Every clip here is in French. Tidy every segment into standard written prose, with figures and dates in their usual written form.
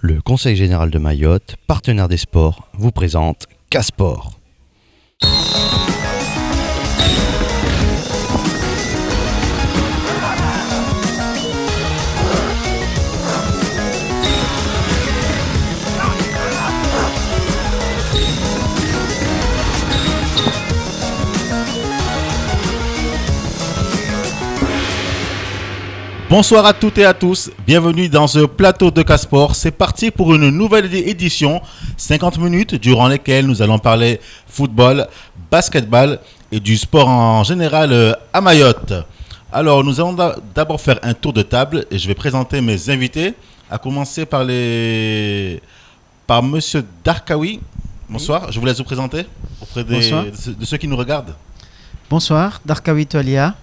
Le Conseil général de Mayotte, partenaire des sports, vous présente K-Sport. Bonsoir à toutes et à tous, bienvenue dans ce plateau de K-Sport. C'est parti pour une nouvelle édition, 50 minutes durant lesquelles nous allons parler football, basketball et du sport en général à Mayotte. Alors nous allons d'abord faire un tour de table et je vais présenter mes invités, à commencer par Monsieur Darkawi. Bonsoir, je vous laisse vous présenter auprès de ceux qui nous regardent. Bonsoir, Darkawi Tolia,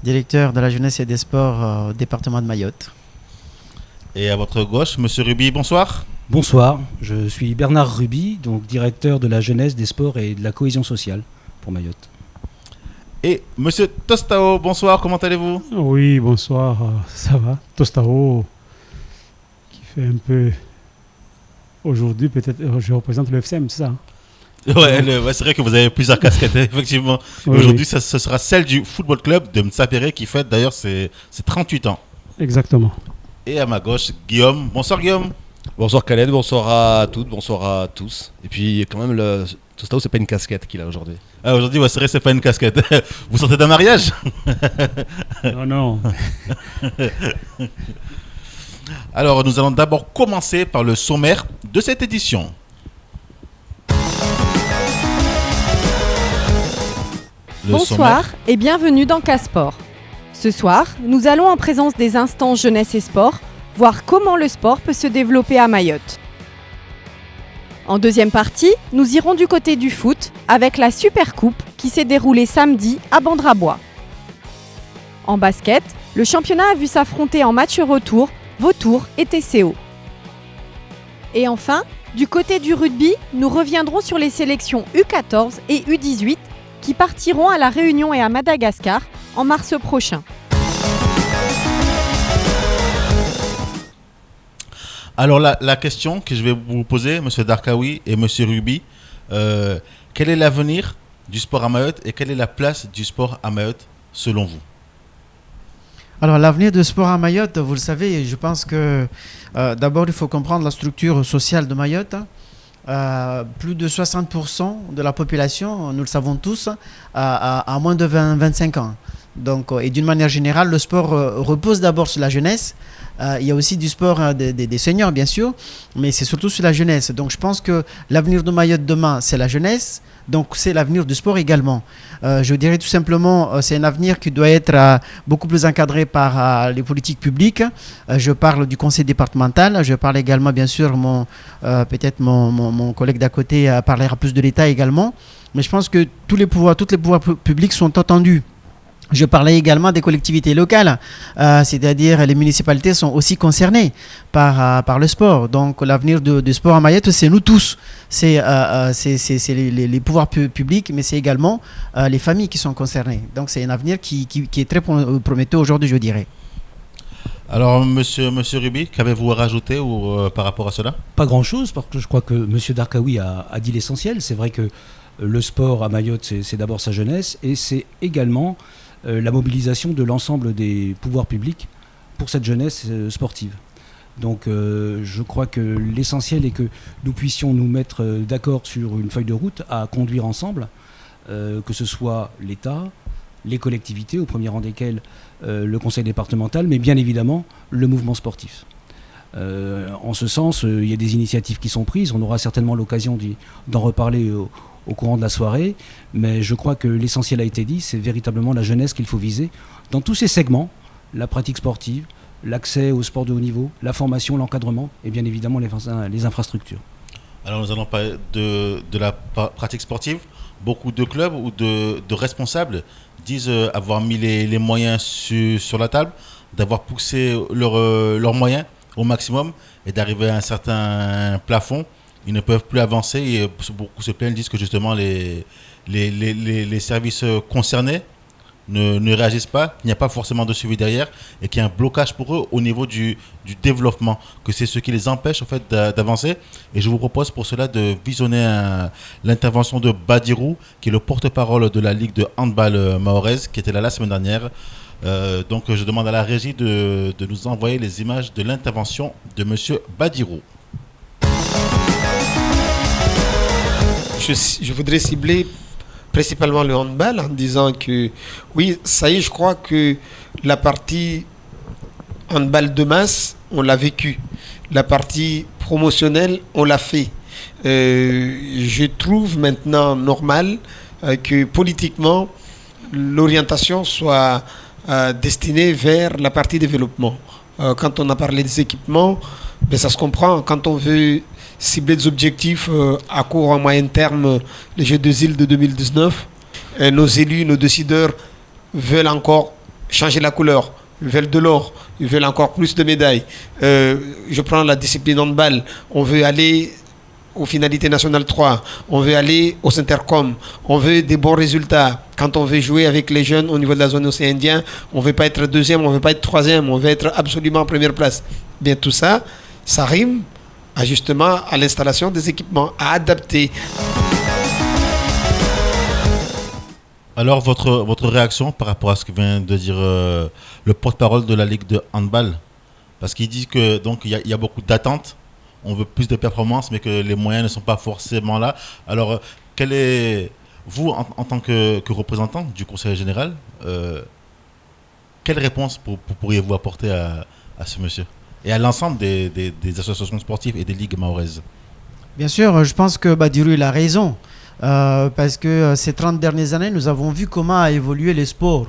directeur de la jeunesse et des sports au département de Mayotte. Et à votre gauche, Monsieur Ruby, bonsoir. Bonsoir, je suis Bernard Ruby, donc directeur de la jeunesse, des sports et de la cohésion sociale pour Mayotte. Et Monsieur Tostao, bonsoir, comment allez-vous ? Oui, bonsoir, ça va. Tostao, qui fait un peu... Aujourd'hui, peut-être, je représente le FCM, c'est ça ? Ouais, c'est vrai que vous avez plusieurs casquettes, effectivement. Oui, aujourd'hui, oui. ce sera celle du Football Club de Mtsapéré qui fête d'ailleurs ses 38 ans. Exactement. Et à ma gauche, Guillaume. Bonsoir Guillaume. Bonsoir Khaled, bonsoir à toutes, bonsoir à tous. Et puis quand même, Tostao, c'est pas une casquette qu'il a aujourd'hui. Ah, aujourd'hui, ouais, c'est vrai, c'est pas une casquette. Vous sortez d'un mariage ? Non. Alors, nous allons d'abord commencer par le sommaire de cette édition. Bonsoir et bienvenue dans K-Sport. Ce soir, nous allons en présence des instances jeunesse et sport, voir comment le sport peut se développer à Mayotte. En deuxième partie, nous irons du côté du foot avec la Super Coupe qui s'est déroulée samedi à Bandrabois. En basket, le championnat a vu s'affronter en match retour Vautour et TCO. Et enfin, du côté du rugby, nous reviendrons sur les sélections U14 et U18 qui partiront à La Réunion et à Madagascar en mars prochain. Alors la question que je vais vous poser, Monsieur Darkawi et Monsieur Ruby, quel est l'avenir du sport à Mayotte et quelle est la place du sport à Mayotte selon vous ? Alors l'avenir du sport à Mayotte, vous le savez, je pense que d'abord il faut comprendre la structure sociale de Mayotte. Plus de 60% de la population, nous le savons tous, a moins de 25 ans. Donc, et d'une manière générale, le sport repose d'abord sur la jeunesse. Il y a aussi du sport des seniors, bien sûr, mais c'est surtout sur la jeunesse. Donc, je pense que l'avenir de Mayotte demain, c'est la jeunesse. Donc, c'est l'avenir du sport également. Je dirais tout simplement, c'est un avenir qui doit être beaucoup plus encadré par les politiques publiques. Je parle du conseil départemental. Je parle également, bien sûr, peut-être mon collègue d'à côté parlera plus de l'État également. Mais je pense que tous les pouvoirs publics sont entendus. Je parlais également des collectivités locales, c'est-à-dire les municipalités sont aussi concernées par le sport. Donc l'avenir du sport à Mayotte, c'est nous tous. C'est les pouvoirs publics, mais c'est également les familles qui sont concernées. Donc c'est un avenir qui est très prometteur aujourd'hui, je dirais. Alors Monsieur Ruby, qu'avez-vous à rajouter par rapport à cela ? Pas grand-chose, parce que je crois que Monsieur Darkawi a dit l'essentiel. C'est vrai que le sport à Mayotte, c'est d'abord sa jeunesse et c'est également la mobilisation de l'ensemble des pouvoirs publics pour cette jeunesse sportive. Donc je crois que l'essentiel est que nous puissions nous mettre d'accord sur une feuille de route à conduire ensemble, que ce soit l'État, les collectivités, au premier rang desquelles le conseil départemental, mais bien évidemment le mouvement sportif. En ce sens, il y a des initiatives qui sont prises, on aura certainement l'occasion d'en reparler au courant de la soirée, mais je crois que l'essentiel a été dit, c'est véritablement la jeunesse qu'il faut viser dans tous ces segments, la pratique sportive, l'accès au sport de haut niveau, la formation, l'encadrement et bien évidemment les infrastructures. Alors nous allons parler de la pratique sportive. Beaucoup de clubs ou de responsables disent avoir mis les moyens sur la table, d'avoir poussé leurs moyens au maximum et d'arriver à un certain plafond. Ils ne peuvent plus avancer et beaucoup se plaignent, disent que justement les services concernés ne réagissent pas, qu'il n'y a pas forcément de suivi derrière et qu'il y a un blocage pour eux au niveau du développement, que c'est ce qui les empêche en fait d'avancer. Et je vous propose pour cela de visionner l'intervention de Badirou, qui est le porte-parole de la Ligue de handball mahoraise, qui était là la semaine dernière. Donc je demande à la régie de nous envoyer les images de l'intervention de monsieur Badirou. Je voudrais cibler principalement le handball en disant que oui, ça y est, je crois que la partie handball de masse, on l'a vécu. La partie promotionnelle, on l'a fait. Je trouve maintenant normal que politiquement, l'orientation soit destinée vers la partie développement. Quand on a parlé des équipements, ben ça se comprend. Quand on veut cibler des objectifs à court, à moyen terme, les Jeux des îles de 2019, nos élus, nos décideurs veulent encore changer la couleur, veulent de l'or, ils veulent encore plus de médailles. Je prends la discipline handball, on veut aller aux finalités nationales 3, on veut aller aux intercoms, on veut des bons résultats. Quand on veut jouer avec les jeunes au niveau de la zone océan Indien, on ne veut pas être deuxième, on ne veut pas être troisième, on veut être absolument en première place. Bien tout ça, ça rime justement à l'installation des équipements, à adapter. Alors votre réaction par rapport à ce que vient de dire le porte-parole de la Ligue de handball, parce qu'il dit que donc il y a beaucoup d'attentes, on veut plus de performances, mais que les moyens ne sont pas forcément là. Alors quel est vous en tant que représentant du Conseil général, quelle réponse pourriez-vous apporter à ce monsieur et à l'ensemble des associations sportives et des ligues mahoraises? Bien sûr, je pense que Badirou il a raison. Parce que ces 30 dernières années, nous avons vu comment a évolué le sport.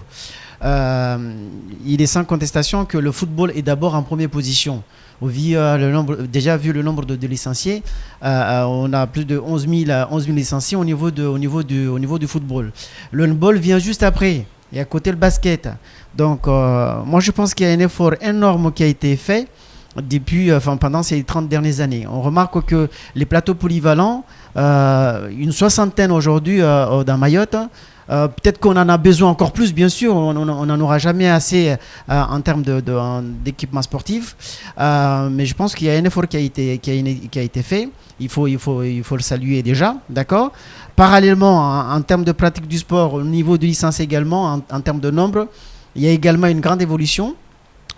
Il est sans contestation que le football est d'abord en première position. Déjà vu le nombre de licenciés, on a plus de 11 000 licenciés au niveau du football. Le handball vient juste après, et à côté le basket. Donc moi je pense qu'il y a un effort énorme qui a été fait pendant ces 30 dernières années. On remarque que les plateaux polyvalents, une soixantaine aujourd'hui dans Mayotte, peut-être qu'on en a besoin encore plus, bien sûr, on n'en aura jamais assez en termes d'équipement sportif, mais je pense qu'il y a un effort qui a été fait, il faut le saluer déjà, d'accord. Parallèlement, en termes de pratique du sport, au niveau de licence également, en termes de nombre, il y a également une grande évolution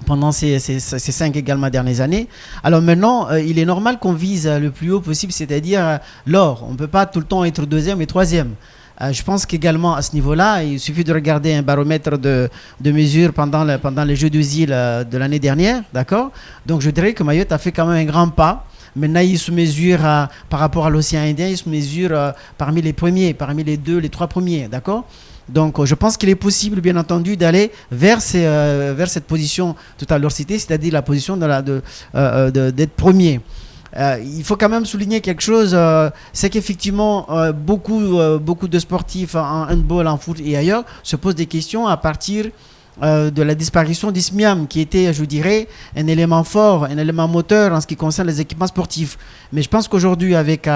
pendant ces 5 également dernières années. Alors maintenant, il est normal qu'on vise le plus haut possible, c'est-à-dire l'or. On ne peut pas tout le temps être deuxième et troisième. Je pense qu'également à ce niveau-là, il suffit de regarder un baromètre de mesure pendant les Jeux des îles de l'année dernière, d'accord. Donc je dirais que Mayotte a fait quand même un grand pas. Maintenant, il se mesure par rapport à l'océan Indien, il se mesure parmi les premiers, parmi les 2, les 3 premiers, d'accord. Donc je pense qu'il est possible, bien entendu, d'aller vers cette position tout à l'heure citée, c'est-à-dire la position d'être premier. Il faut quand même souligner quelque chose, c'est qu'effectivement beaucoup de sportifs en handball, en foot et ailleurs se posent des questions à partir de la disparition d'Ismiam, qui était, je dirais, un élément fort, un élément moteur en ce qui concerne les équipements sportifs. Mais je pense qu'aujourd'hui, avec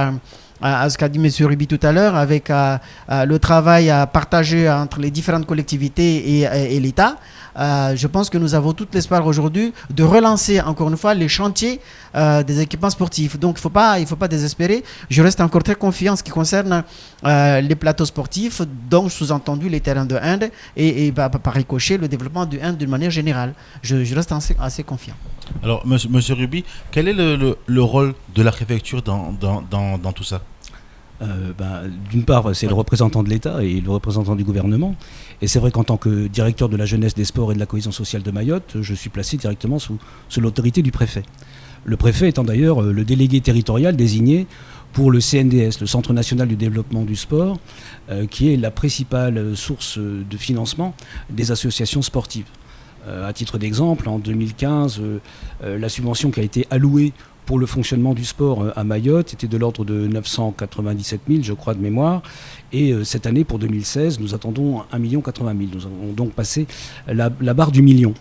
à ce qu'a dit M. Ruby tout à l'heure, avec le travail à partager entre les différentes collectivités et l'État, je pense que nous avons tout l'espoir aujourd'hui de relancer encore une fois les chantiers des équipements sportifs. Donc il faut pas désespérer. Je reste encore très confiant en ce qui concerne les plateaux sportifs, donc sous-entendu les terrains de hand et par ricochet le développement du hand d'une manière générale. Je reste assez confiant. Alors, monsieur Ruby, quel est le rôle de la préfecture dans tout ça? D'une part, c'est le représentant de l'État et le représentant du gouvernement. Et c'est vrai qu'en tant que directeur de la jeunesse, des sports et de la cohésion sociale de Mayotte, je suis placé directement sous l'autorité du préfet. Le préfet étant d'ailleurs le délégué territorial désigné pour le CNDS, le Centre national du développement du sport, qui est la principale source de financement des associations sportives. À titre d'exemple, en 2015, la subvention qui a été allouée pour le fonctionnement du sport à Mayotte était de l'ordre de 997 000, je crois, de mémoire. Et cette année, pour 2016, nous attendons 1 080 000. Nous avons donc passé la barre du million.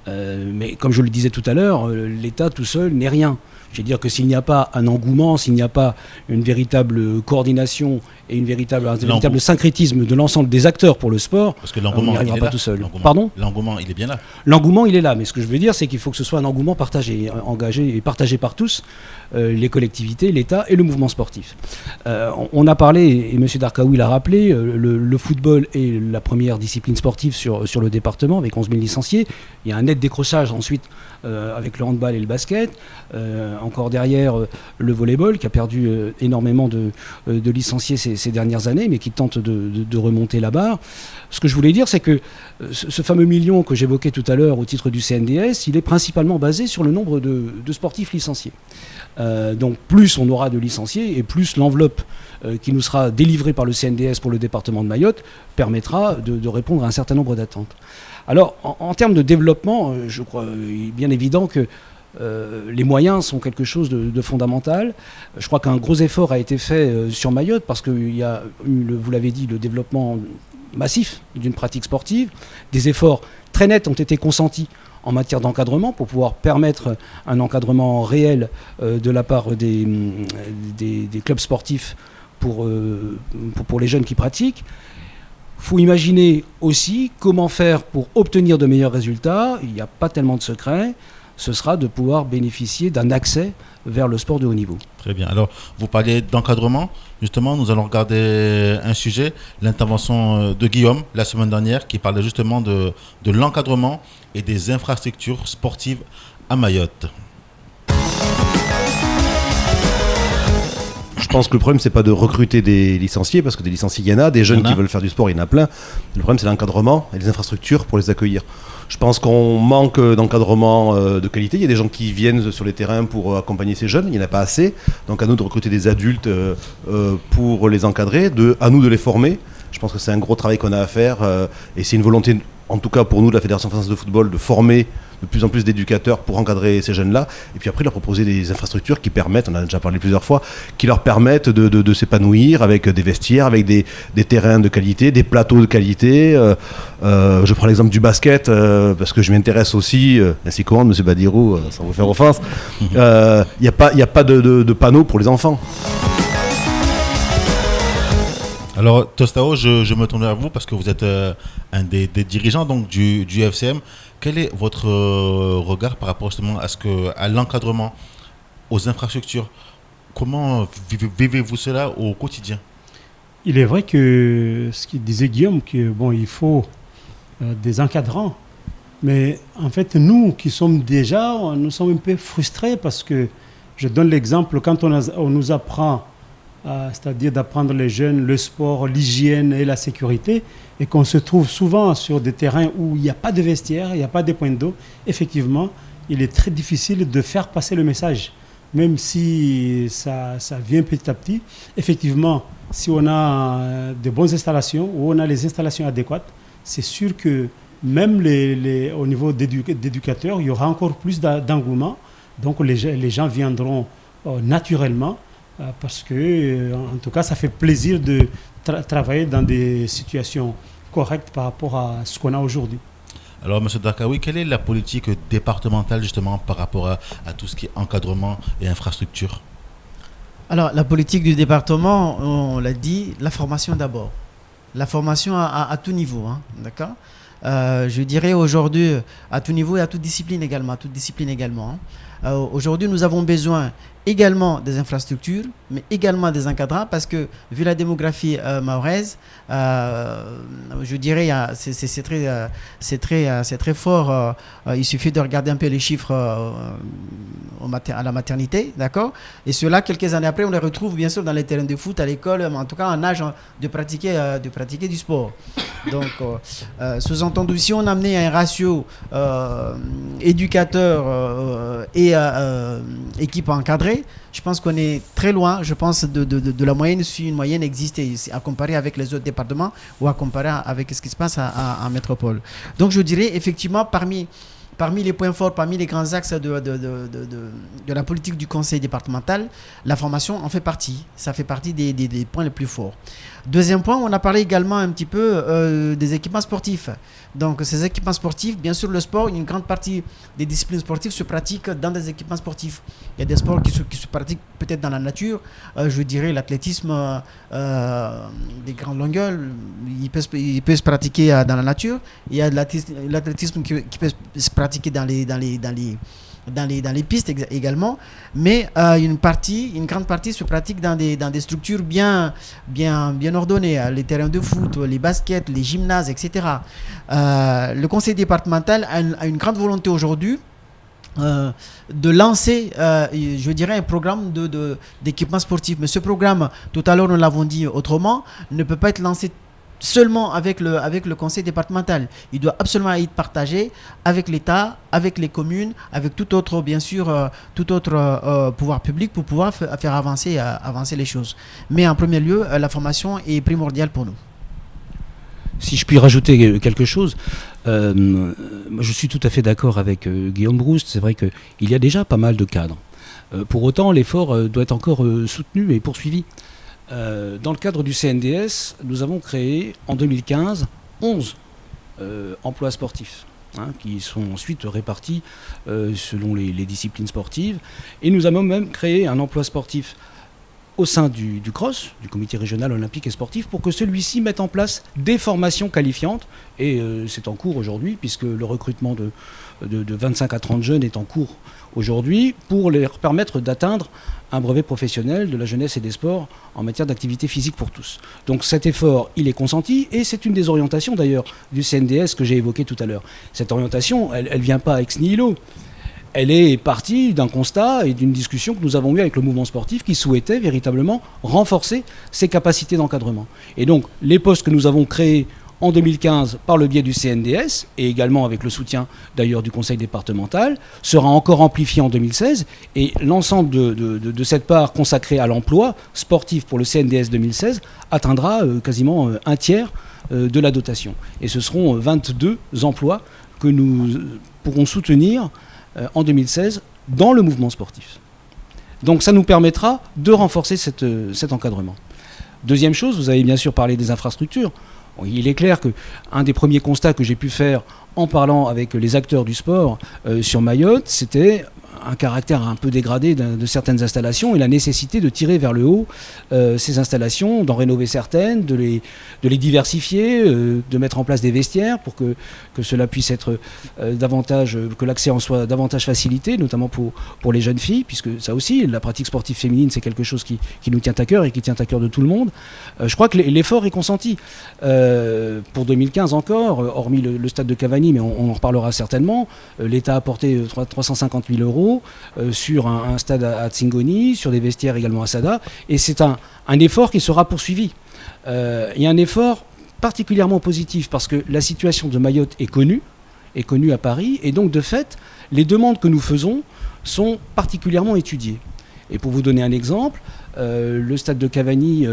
Mais comme je le disais tout à l'heure, l'État tout seul n'est rien. Je veux dire que s'il n'y a pas un engouement, s'il n'y a pas une véritable coordination et un véritable syncrétisme de l'ensemble des acteurs pour le sport, Parce que on l'engouement, n'y arrivera il est pas là. tout seul. L'engouement. L'engouement, il est bien là. L'engouement, il est là, mais ce que je veux dire, c'est qu'il faut que ce soit un engouement partagé, engagé et partagé par tous, les collectivités, l'État et le mouvement sportif. On a parlé, et M. Darkaoui l'a rappelé, le football est la première discipline sportive sur le département, avec 11 000 licenciés. Il y a un net décrochage ensuite avec le handball et le basket. Encore derrière, le volleyball, qui a perdu énormément de licenciés ces dernières années, mais qui tente de remonter la barre. Ce que je voulais dire, c'est que ce fameux million que j'évoquais tout à l'heure au titre du CNDS, il est principalement basé sur le nombre de sportifs licenciés. Donc plus on aura de licenciés et plus l'enveloppe qui nous sera délivrée par le CNDS pour le département de Mayotte permettra de répondre à un certain nombre d'attentes. Alors en termes de développement, je crois bien évident que les moyens sont quelque chose de fondamental. Je crois qu'un gros effort a été fait sur Mayotte parce qu'il y a eu, vous l'avez dit, le développement massif d'une pratique sportive. Des efforts très nets ont été consentis en matière d'encadrement pour pouvoir permettre un encadrement réel de la part des clubs sportifs pour les jeunes qui pratiquent. Il faut imaginer aussi comment faire pour obtenir de meilleurs résultats. Il n'y a pas tellement de secrets. Ce sera de pouvoir bénéficier d'un accès vers le sport de haut niveau. Très bien. Alors, vous parliez d'encadrement. Justement, nous allons regarder un sujet, l'intervention de Guillaume la semaine dernière, qui parlait justement de l'encadrement et des infrastructures sportives à Mayotte. Je pense que le problème, c'est pas de recruter des licenciés, parce que des licenciés, il y en a, des jeunes qui veulent faire du sport, il y en a plein. Le problème, c'est l'encadrement et les infrastructures pour les accueillir. Je pense qu'on manque d'encadrement de qualité. Il y a des gens qui viennent sur les terrains pour accompagner ces jeunes, il n'y en a pas assez. Donc à nous de recruter des adultes pour les encadrer, à nous de les former. Je pense que c'est un gros travail qu'on a à faire et c'est une volonté, en tout cas pour nous de la Fédération française de football, de former de plus en plus d'éducateurs pour encadrer ces jeunes-là, et puis après leur proposer des infrastructures qui permettent, on en a déjà parlé plusieurs fois, qui leur permettent de s'épanouir avec des vestiaires, avec des terrains de qualité, des plateaux de qualité. Je prends l'exemple du basket, parce que je m'intéresse aussi, ainsi que M. Badirou, sans vous faire offense, il n'y a pas de panneaux pour les enfants. Alors, Tostao, je me tourne vers vous parce que vous êtes un des dirigeants donc, du FCM. Quel est votre regard par rapport justement à l'encadrement, aux infrastructures? Comment vivez-vous cela au quotidien? Il est vrai que ce qu'il disait Guillaume, il faut des encadrants. Mais en fait, nous qui sommes nous sommes un peu frustrés parce que, je donne l'exemple, quand on nous apprend, c'est-à-dire d'apprendre les jeunes le sport, l'hygiène et la sécurité, et qu'on se trouve souvent sur des terrains où il n'y a pas de vestiaire, il n'y a pas de points d'eau, effectivement, il est très difficile de faire passer le message. Même si ça vient petit à petit, effectivement, si on a de bonnes installations, ou on a les installations adéquates, c'est sûr que même au niveau d'éducateurs, il y aura encore plus d'engouement. Donc les gens viendront naturellement. Parce que, en tout cas, ça fait plaisir de travailler dans des situations correctes par rapport à ce qu'on a aujourd'hui. Alors, M. Darkaoui, quelle est la politique départementale justement par rapport à tout ce qui est encadrement et infrastructure? Alors, la politique du département, on l'a dit, la formation d'abord. La formation à tout niveau, hein, d'accord? Je dirais aujourd'hui, à tout niveau et à toute discipline également. Aujourd'hui, nous avons besoin également des infrastructures, mais également des encadrants, parce que vu la démographie mahoraise, je dirais c'est très fort. Il suffit de regarder un peu les chiffres à la maternité, d'accord? Et cela, quelques années après, on les retrouve bien sûr dans les terrains de foot, à l'école, mais en tout cas en âge de pratiquer du sport. Donc, sous-entendu, si on amenait un ratio éducateur et équipe encadrée, je pense qu'on est très loin, je pense, de la moyenne, si une moyenne existait, à comparer avec les autres départements ou à comparer avec ce qui se passe en métropole. Donc je dirais effectivement, parmi parmi les points forts, parmi les grands axes de la politique du conseil départemental, la formation en fait partie. Ça fait partie des points les plus forts. Deuxième point, on a parlé également un petit peu des équipements sportifs. Donc ces équipements sportifs, bien sûr le sport, une grande partie des disciplines sportives se pratiquent dans des équipements sportifs. Il y a des sports qui se pratiquent peut-être dans la nature, je dirais l'athlétisme des grandes longueurs, il peut se pratiquer dans la nature. Il y a de l'athlétisme qui peut se pratiquer dans les pistes également, mais une grande partie se pratique dans des structures bien ordonnées, les terrains de foot, les baskets, les gymnases, etc. Le conseil départemental a une grande volonté aujourd'hui de lancer, je dirais, un programme d'équipement sportif. Mais ce programme, tout à l'heure nous l'avons dit autrement, ne peut pas être lancé seulement avec le conseil départemental. Il doit absolument être partagé avec l'État, avec les communes, avec tout autre, bien sûr, pouvoir public pour pouvoir faire avancer les choses. Mais en premier lieu, la formation est primordiale pour nous. Si je puis rajouter quelque chose, je suis tout à fait d'accord avec Guillaume Brouste. C'est vrai qu'il y a déjà pas mal de cadres. Pour autant, l'effort doit être encore soutenu et poursuivi. Dans le cadre du CNDS, nous avons créé en 2015 11 emplois sportifs qui sont ensuite répartis selon les disciplines sportives. Et nous avons même créé un emploi sportif au sein du CROSS, du Comité régional olympique et sportif, pour que celui-ci mette en place des formations qualifiantes. Et c'est en cours aujourd'hui, puisque le recrutement de 25 à 30 jeunes est en cours aujourd'hui, pour leur permettre d'atteindre un brevet professionnel de la jeunesse et des sports en matière d'activité physique pour tous. Donc cet effort, il est consenti, et c'est une des orientations d'ailleurs du CNDS que j'ai évoqué tout à l'heure. Cette orientation, elle ne vient pas ex nihilo. Elle est partie d'un constat et d'une discussion que nous avons eue avec le mouvement sportif qui souhaitait véritablement renforcer ses capacités d'encadrement. Et donc, les postes que nous avons créés en 2015 par le biais du CNDS, et également avec le soutien d'ailleurs du conseil départemental, sera encore amplifié en 2016, et l'ensemble de cette part consacrée à l'emploi sportif pour le CNDS 2016 atteindra quasiment un tiers de la dotation. Et ce seront 22 emplois que nous pourrons soutenir en 2016 dans le mouvement sportif. Donc ça nous permettra de renforcer cet encadrement. Deuxième chose, vous avez bien sûr parlé des infrastructures. Bon, il est clair qu'un des premiers constats que j'ai pu faire en parlant avec les acteurs du sport sur Mayotte, c'était un caractère un peu dégradé de certaines installations et la nécessité de tirer vers le haut ces installations, d'en rénover certaines, de les diversifier, de mettre en place des vestiaires pour que cela puisse être davantage, que l'accès en soit davantage facilité, notamment pour les jeunes filles, puisque ça aussi, la pratique sportive féminine, c'est quelque chose qui nous tient à cœur et qui tient à cœur de tout le monde. Je crois que l'effort est consenti. Pour 2015 encore, hormis le stade de Cavani, mais on en reparlera certainement, l'État a apporté 350 000 euros sur un stade à Tsingoni, sur des vestiaires également à Sada, et c'est un effort qui sera poursuivi. Il y a un effort particulièrement positif parce que la situation de Mayotte est connue à Paris, et donc de fait, les demandes que nous faisons sont particulièrement étudiées. Et pour vous donner un exemple, le stade de Cavani,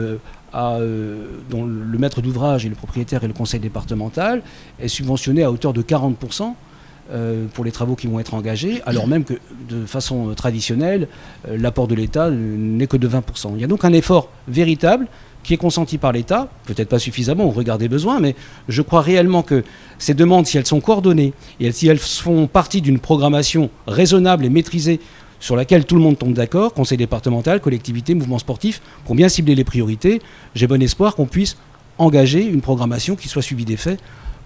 dont le maître d'ouvrage et le propriétaire et le conseil départemental, est subventionné à hauteur de 40%. Pour les travaux qui vont être engagés, alors même que de façon traditionnelle, l'apport de l'État n'est que de 20%. Il y a donc un effort véritable qui est consenti par l'État, peut-être pas suffisamment au regard des besoins, mais je crois réellement que ces demandes, si elles sont coordonnées et si elles font partie d'une programmation raisonnable et maîtrisée sur laquelle tout le monde tombe d'accord, conseil départemental, collectivité, mouvement sportif, pour bien cibler les priorités, j'ai bon espoir qu'on puisse engager une programmation qui soit suivie des faits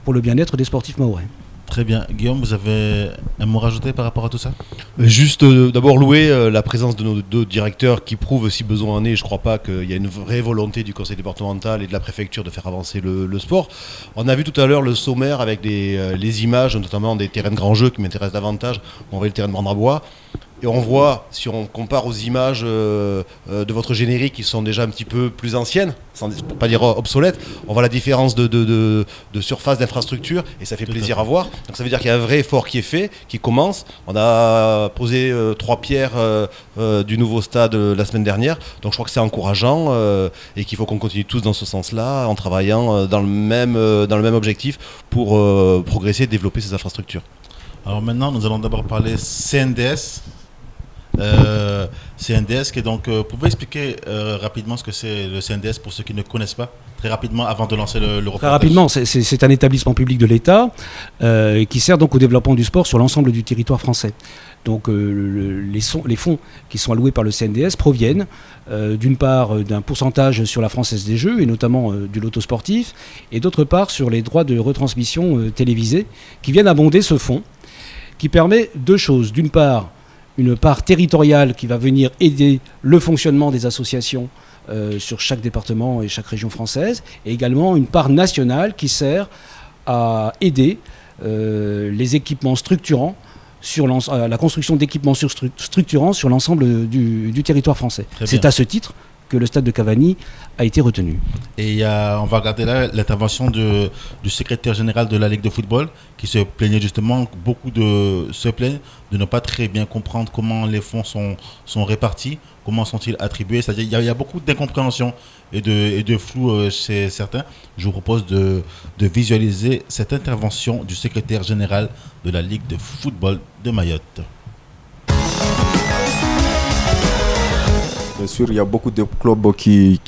pour le bien-être des sportifs mahorais. Très bien. Guillaume, vous avez un mot rajouté par rapport à tout ça ? Juste d'abord louer la présence de nos deux directeurs qui prouvent, si besoin en est, je ne crois pas qu'il y a une vraie volonté du conseil départemental et de la préfecture de faire avancer le sport. On a vu tout à l'heure le sommaire avec les images, notamment des terrains de grands jeux qui m'intéressent davantage. On voit le terrain de Brandrabois. Et on voit, si on compare aux images de votre générique qui sont déjà un petit peu plus anciennes, pour ne pas dire obsolètes, on voit la différence de surface d'infrastructure et ça fait plaisir à voir. Donc ça veut dire qu'il y a un vrai effort qui est fait, qui commence. On a posé 3 pierres du nouveau stade la semaine dernière, donc je crois que c'est encourageant et qu'il faut qu'on continue tous dans ce sens-là en travaillant dans le même objectif pour progresser et développer ces infrastructures. Alors maintenant, nous allons d'abord parler CNDS. CNDS, qui est donc, pouvez expliquer rapidement ce que c'est le CNDS pour ceux qui ne connaissent pas, très rapidement avant de lancer le reportage. Très rapidement, c'est un établissement public de l'État qui sert donc au développement du sport sur l'ensemble du territoire français. Donc les fonds qui sont alloués par le CNDS proviennent d'une part d'un pourcentage sur la Française des Jeux et notamment du loto sportif, et d'autre part sur les droits de retransmission télévisés qui viennent abonder ce fonds, qui permet deux choses. D'une part, une part territoriale qui va venir aider le fonctionnement des associations sur chaque département et chaque région française, et également une part nationale qui sert à aider les équipements structurants la construction d'équipements structurants sur l'ensemble du territoire français. C'est à ce titre que le stade de Cavani a été retenu. Et on va regarder là l'intervention du secrétaire général de la Ligue de football qui se plaignait justement, se plaignent de ne pas très bien comprendre comment les fonds sont répartis, comment sont-ils attribués. C'est-à-dire il y a beaucoup d'incompréhension et de flou chez certains. Je vous propose de visualiser cette intervention du secrétaire général de la Ligue de football de Mayotte. Bien sûr, il y a beaucoup de clubs qui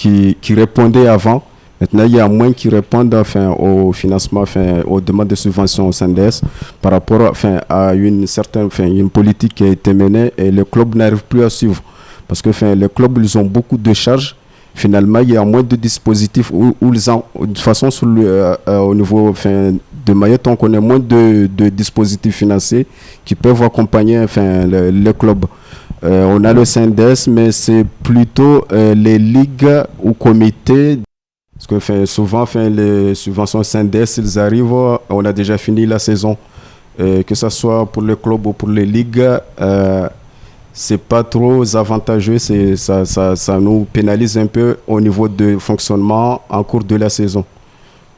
répondaient avant. Maintenant, il y a moins qui répondent au financement, aux demandes de subventions au CNDS par rapport à une politique qui a été menée et les clubs n'arrivent plus à suivre. Parce que les clubs, ils ont beaucoup de charges. Finalement, il y a moins de dispositifs où ils ont, de toute façon, au niveau de Mayotte, on connaît moins de dispositifs financiers qui peuvent accompagner les clubs. On a le CNDS, mais c'est plutôt les ligues ou comités. Parce que souvent, les subventions CNDS, ils arrivent, on a déjà fini la saison. Que ce soit pour les clubs ou pour les ligues, c'est pas trop avantageux. Ça nous pénalise un peu au niveau de fonctionnement en cours de la saison.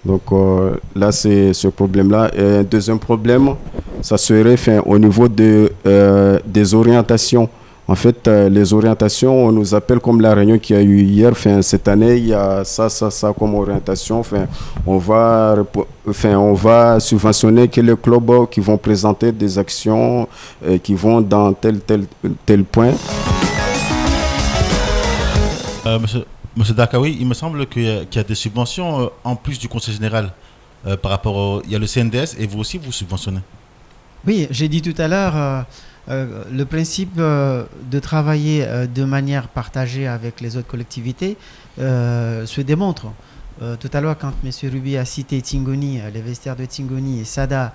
Donc là, c'est ce problème-là. Et un deuxième problème, ça serait au niveau des orientations. En fait, les orientations, on nous appelle comme la réunion qu'il y a eu hier. Cette année, il y a ça comme orientation. On va subventionner que les clubs qui vont présenter des actions qui vont dans tel point. Monsieur Darkaoui, il me semble qu'il y a des subventions en plus du Conseil général par rapport il y a le CNDS et vous aussi, vous subventionnez. Oui, j'ai dit tout à l'heure... le principe de travailler de manière partagée avec les autres collectivités se démontre. Tout à l'heure, quand M. Ruby a cité Tingoni, les vestiaires de Tingoni et Sada,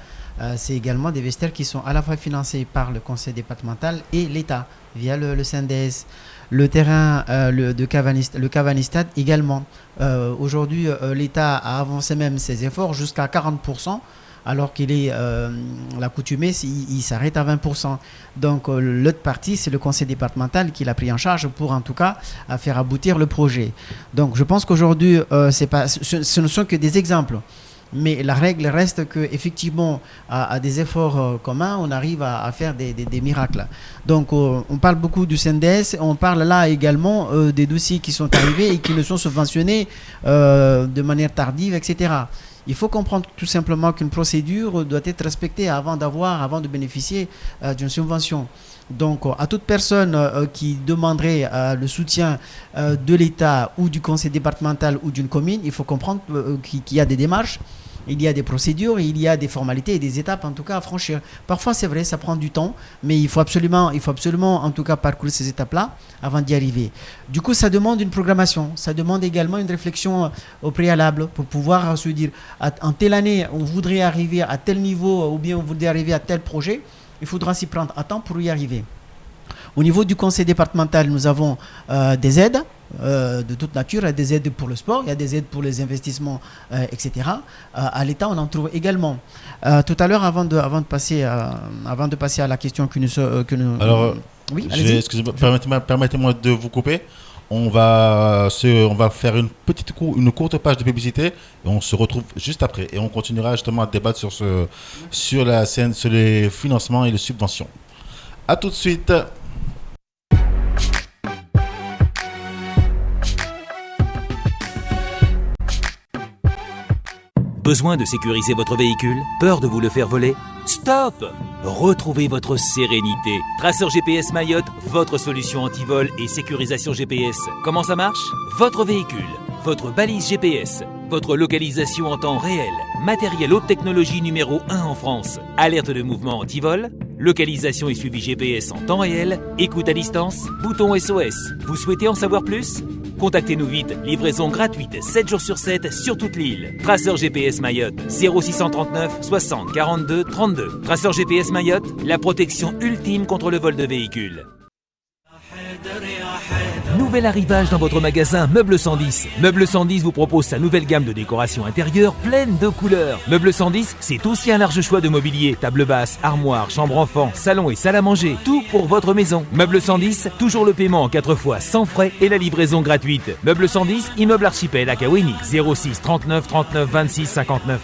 c'est également des vestiaires qui sont à la fois financés par le conseil départemental et l'État via le CNDS. Le terrain le Cavanistad également. Aujourd'hui, l'État a avancé même ses efforts jusqu'à 40%. Alors qu'il est l'accoutumé, il s'arrête à 20%. Donc l'autre partie, c'est le conseil départemental qui l'a pris en charge pour en tout cas faire aboutir le projet. Donc je pense qu'aujourd'hui, ce ne sont que des exemples. Mais la règle reste qu'effectivement, à des efforts communs, on arrive à faire des miracles. Donc on parle beaucoup du CNDS, on parle là également des dossiers qui sont arrivés et qui ne sont subventionnés de manière tardive, etc. Il faut comprendre tout simplement qu'une procédure doit être respectée avant de bénéficier d'une subvention. Donc, à toute personne qui demanderait le soutien de l'État ou du conseil départemental ou d'une commune, il faut comprendre qu'il y a des démarches, il y a des procédures, il y a des formalités et des étapes en tout cas à franchir. Parfois, c'est vrai, ça prend du temps, mais il faut absolument en tout cas parcourir ces étapes-là avant d'y arriver. Du coup, ça demande une programmation, ça demande également une réflexion au préalable pour pouvoir se dire en telle année, on voudrait arriver à tel niveau ou bien on voudrait arriver à tel projet, il faudra s'y prendre à temps pour y arriver. Au niveau du conseil départemental, nous avons des aides de toute nature. Il y a des aides pour le sport, il y a des aides pour les investissements, etc. À l'État, on en trouve également. Tout à l'heure, avant de passer à la question que nous... Alors, oui, excusez-moi, permettez-moi de vous couper. On va faire une courte page de publicité et on se retrouve juste après. Et on continuera justement à débattre sur la scène, sur les financements et les subventions. A tout de suite. Besoin de sécuriser votre véhicule? Peur de vous le faire voler? Stop! Retrouvez votre sérénité. Traceur GPS Mayotte, votre solution anti-vol et sécurisation GPS. Comment ça marche? Votre véhicule, votre balise GPS, votre localisation en temps réel, matériel haute technologie numéro 1 en France, alerte de mouvement anti-vol, localisation et suivi GPS en temps réel, écoute à distance, bouton SOS. Vous souhaitez en savoir plus? Contactez-nous vite, livraison gratuite 7 jours sur 7 sur toute l'île. Traceur GPS Mayotte, 0639 60 42 32. Traceur GPS Mayotte, la protection ultime contre le vol de véhicules. Nouvel arrivage dans votre magasin Meubles 110. Meubles 110 vous propose sa nouvelle gamme de décoration intérieure pleine de couleurs. Meubles 110, c'est aussi un large choix de mobilier, table basse, armoire, chambre enfant, salon et salle à manger. Tout pour votre maison. Meubles 110, toujours le paiement en 4 fois sans frais et la livraison gratuite. Meubles 110, immeuble Archipel à Kaweni, 06 39 39 26 59.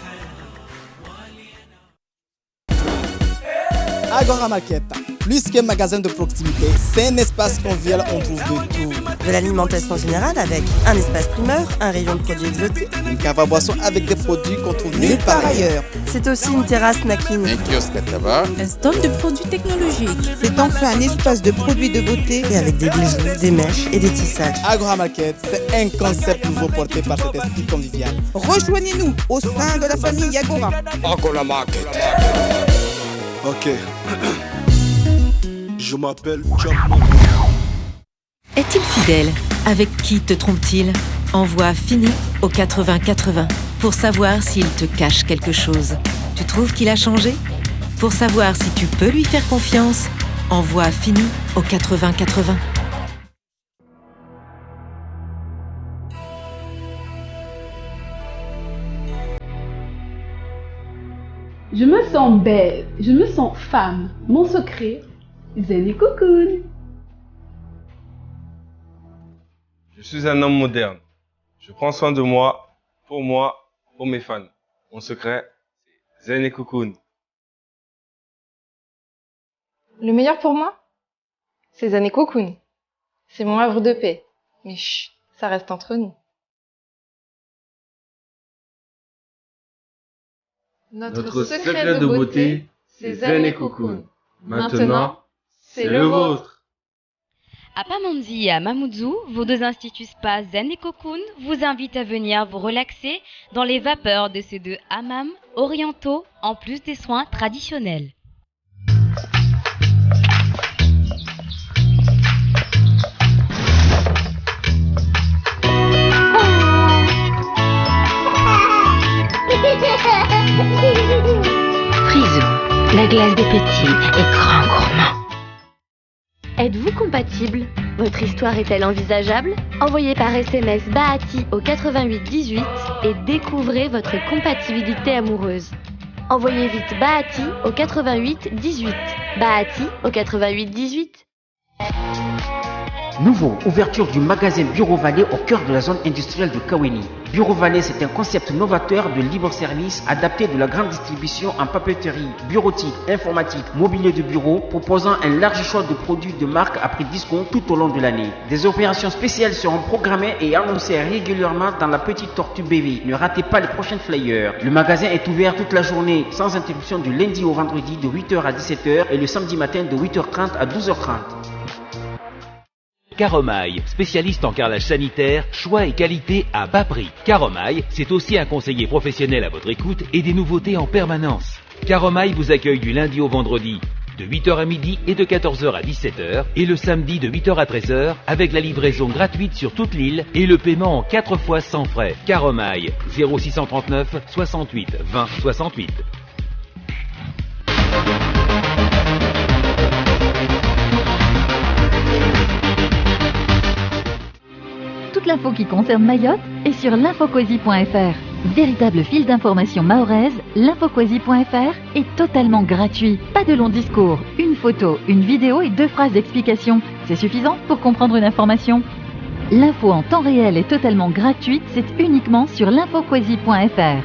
Agora Market, plus qu'un magasin de proximité, c'est un espace convivial, on trouve de tout. De l'alimentation générale avec un espace primeur, un rayon de produits exotiques, une cave à boissons avec des produits qu'on trouve nulle part ailleurs. C'est aussi une terrasse snacking, un kiosque à tabac, un stand de produits technologiques. C'est enfin un espace de produits de beauté et avec des bijoux, des mèches et des tissages. Agora Market, c'est un concept nouveau porté par cet esprit convivial. Rejoignez-nous au sein de la famille Agora. Agora Market. Ok. Je m'appelle Chapman. Est-il fidèle? Avec qui te trompe-t-il? Envoie Fini au 80 80 pour savoir s'il te cache quelque chose. Tu trouves qu'il a changé? Pour savoir si tu peux lui faire confiance, envoie Fini au 80 80. Je me sens belle, je me sens femme. Mon secret, Zen et Cocoon. Je suis un homme moderne. Je prends soin de moi, pour mes fans. Mon secret, c'est Zen et Cocoon. Le meilleur pour moi, c'est Zen et Cocoon. C'est mon havre de paix. Mais chut, ça reste entre nous. Notre secret de beauté, c'est Zen et Cocoon. Maintenant, c'est le vôtre. À Pamandzi et à Mamoudzou, vos deux instituts spa Zen et Cocoon vous invitent à venir vous relaxer dans les vapeurs de ces deux hammams orientaux en plus des soins traditionnels. Frisou, la glace des petits et grands gourmands. Êtes-vous compatible? Votre histoire est-elle envisageable? Envoyez par SMS Bahati au 88 18 et découvrez votre compatibilité amoureuse. Envoyez vite Bahati au 88 18. Bahati au 88 18. Nouveau, ouverture du magasin Bureau Vallée au cœur de la zone industrielle de Kaweni. Bureau Vallée, c'est un concept novateur de libre-service adapté de la grande distribution en papeterie, bureautique, informatique, mobilier de bureau, proposant un large choix de produits de marque à prix discount tout au long de l'année. Des opérations spéciales seront programmées et annoncées régulièrement dans la petite tortue BV. Ne ratez pas les prochains flyers. Le magasin est ouvert toute la journée, sans interruption du lundi au vendredi de 8h à 17h et le samedi matin de 8h30 à 12h30. Caromaille, spécialiste en carrelage sanitaire, choix et qualité à bas prix. Caromaille, c'est aussi un conseiller professionnel à votre écoute et des nouveautés en permanence. Caromaille vous accueille du lundi au vendredi, de 8h à midi et de 14h à 17h, et le samedi de 8h à 13h, avec la livraison gratuite sur toute l'île et le paiement en 4 fois sans frais. Caromaille, 0639 68 20 68. Toute l'info qui concerne Mayotte est sur l'infoquasi.fr. Véritable fil d'information mahoraise, l'infoquasi.fr est totalement gratuit. Pas de long discours, une photo, une vidéo et 2 phrases d'explication. C'est suffisant pour comprendre une information. L'info en temps réel est totalement gratuite, c'est uniquement sur l'infoquasi.fr.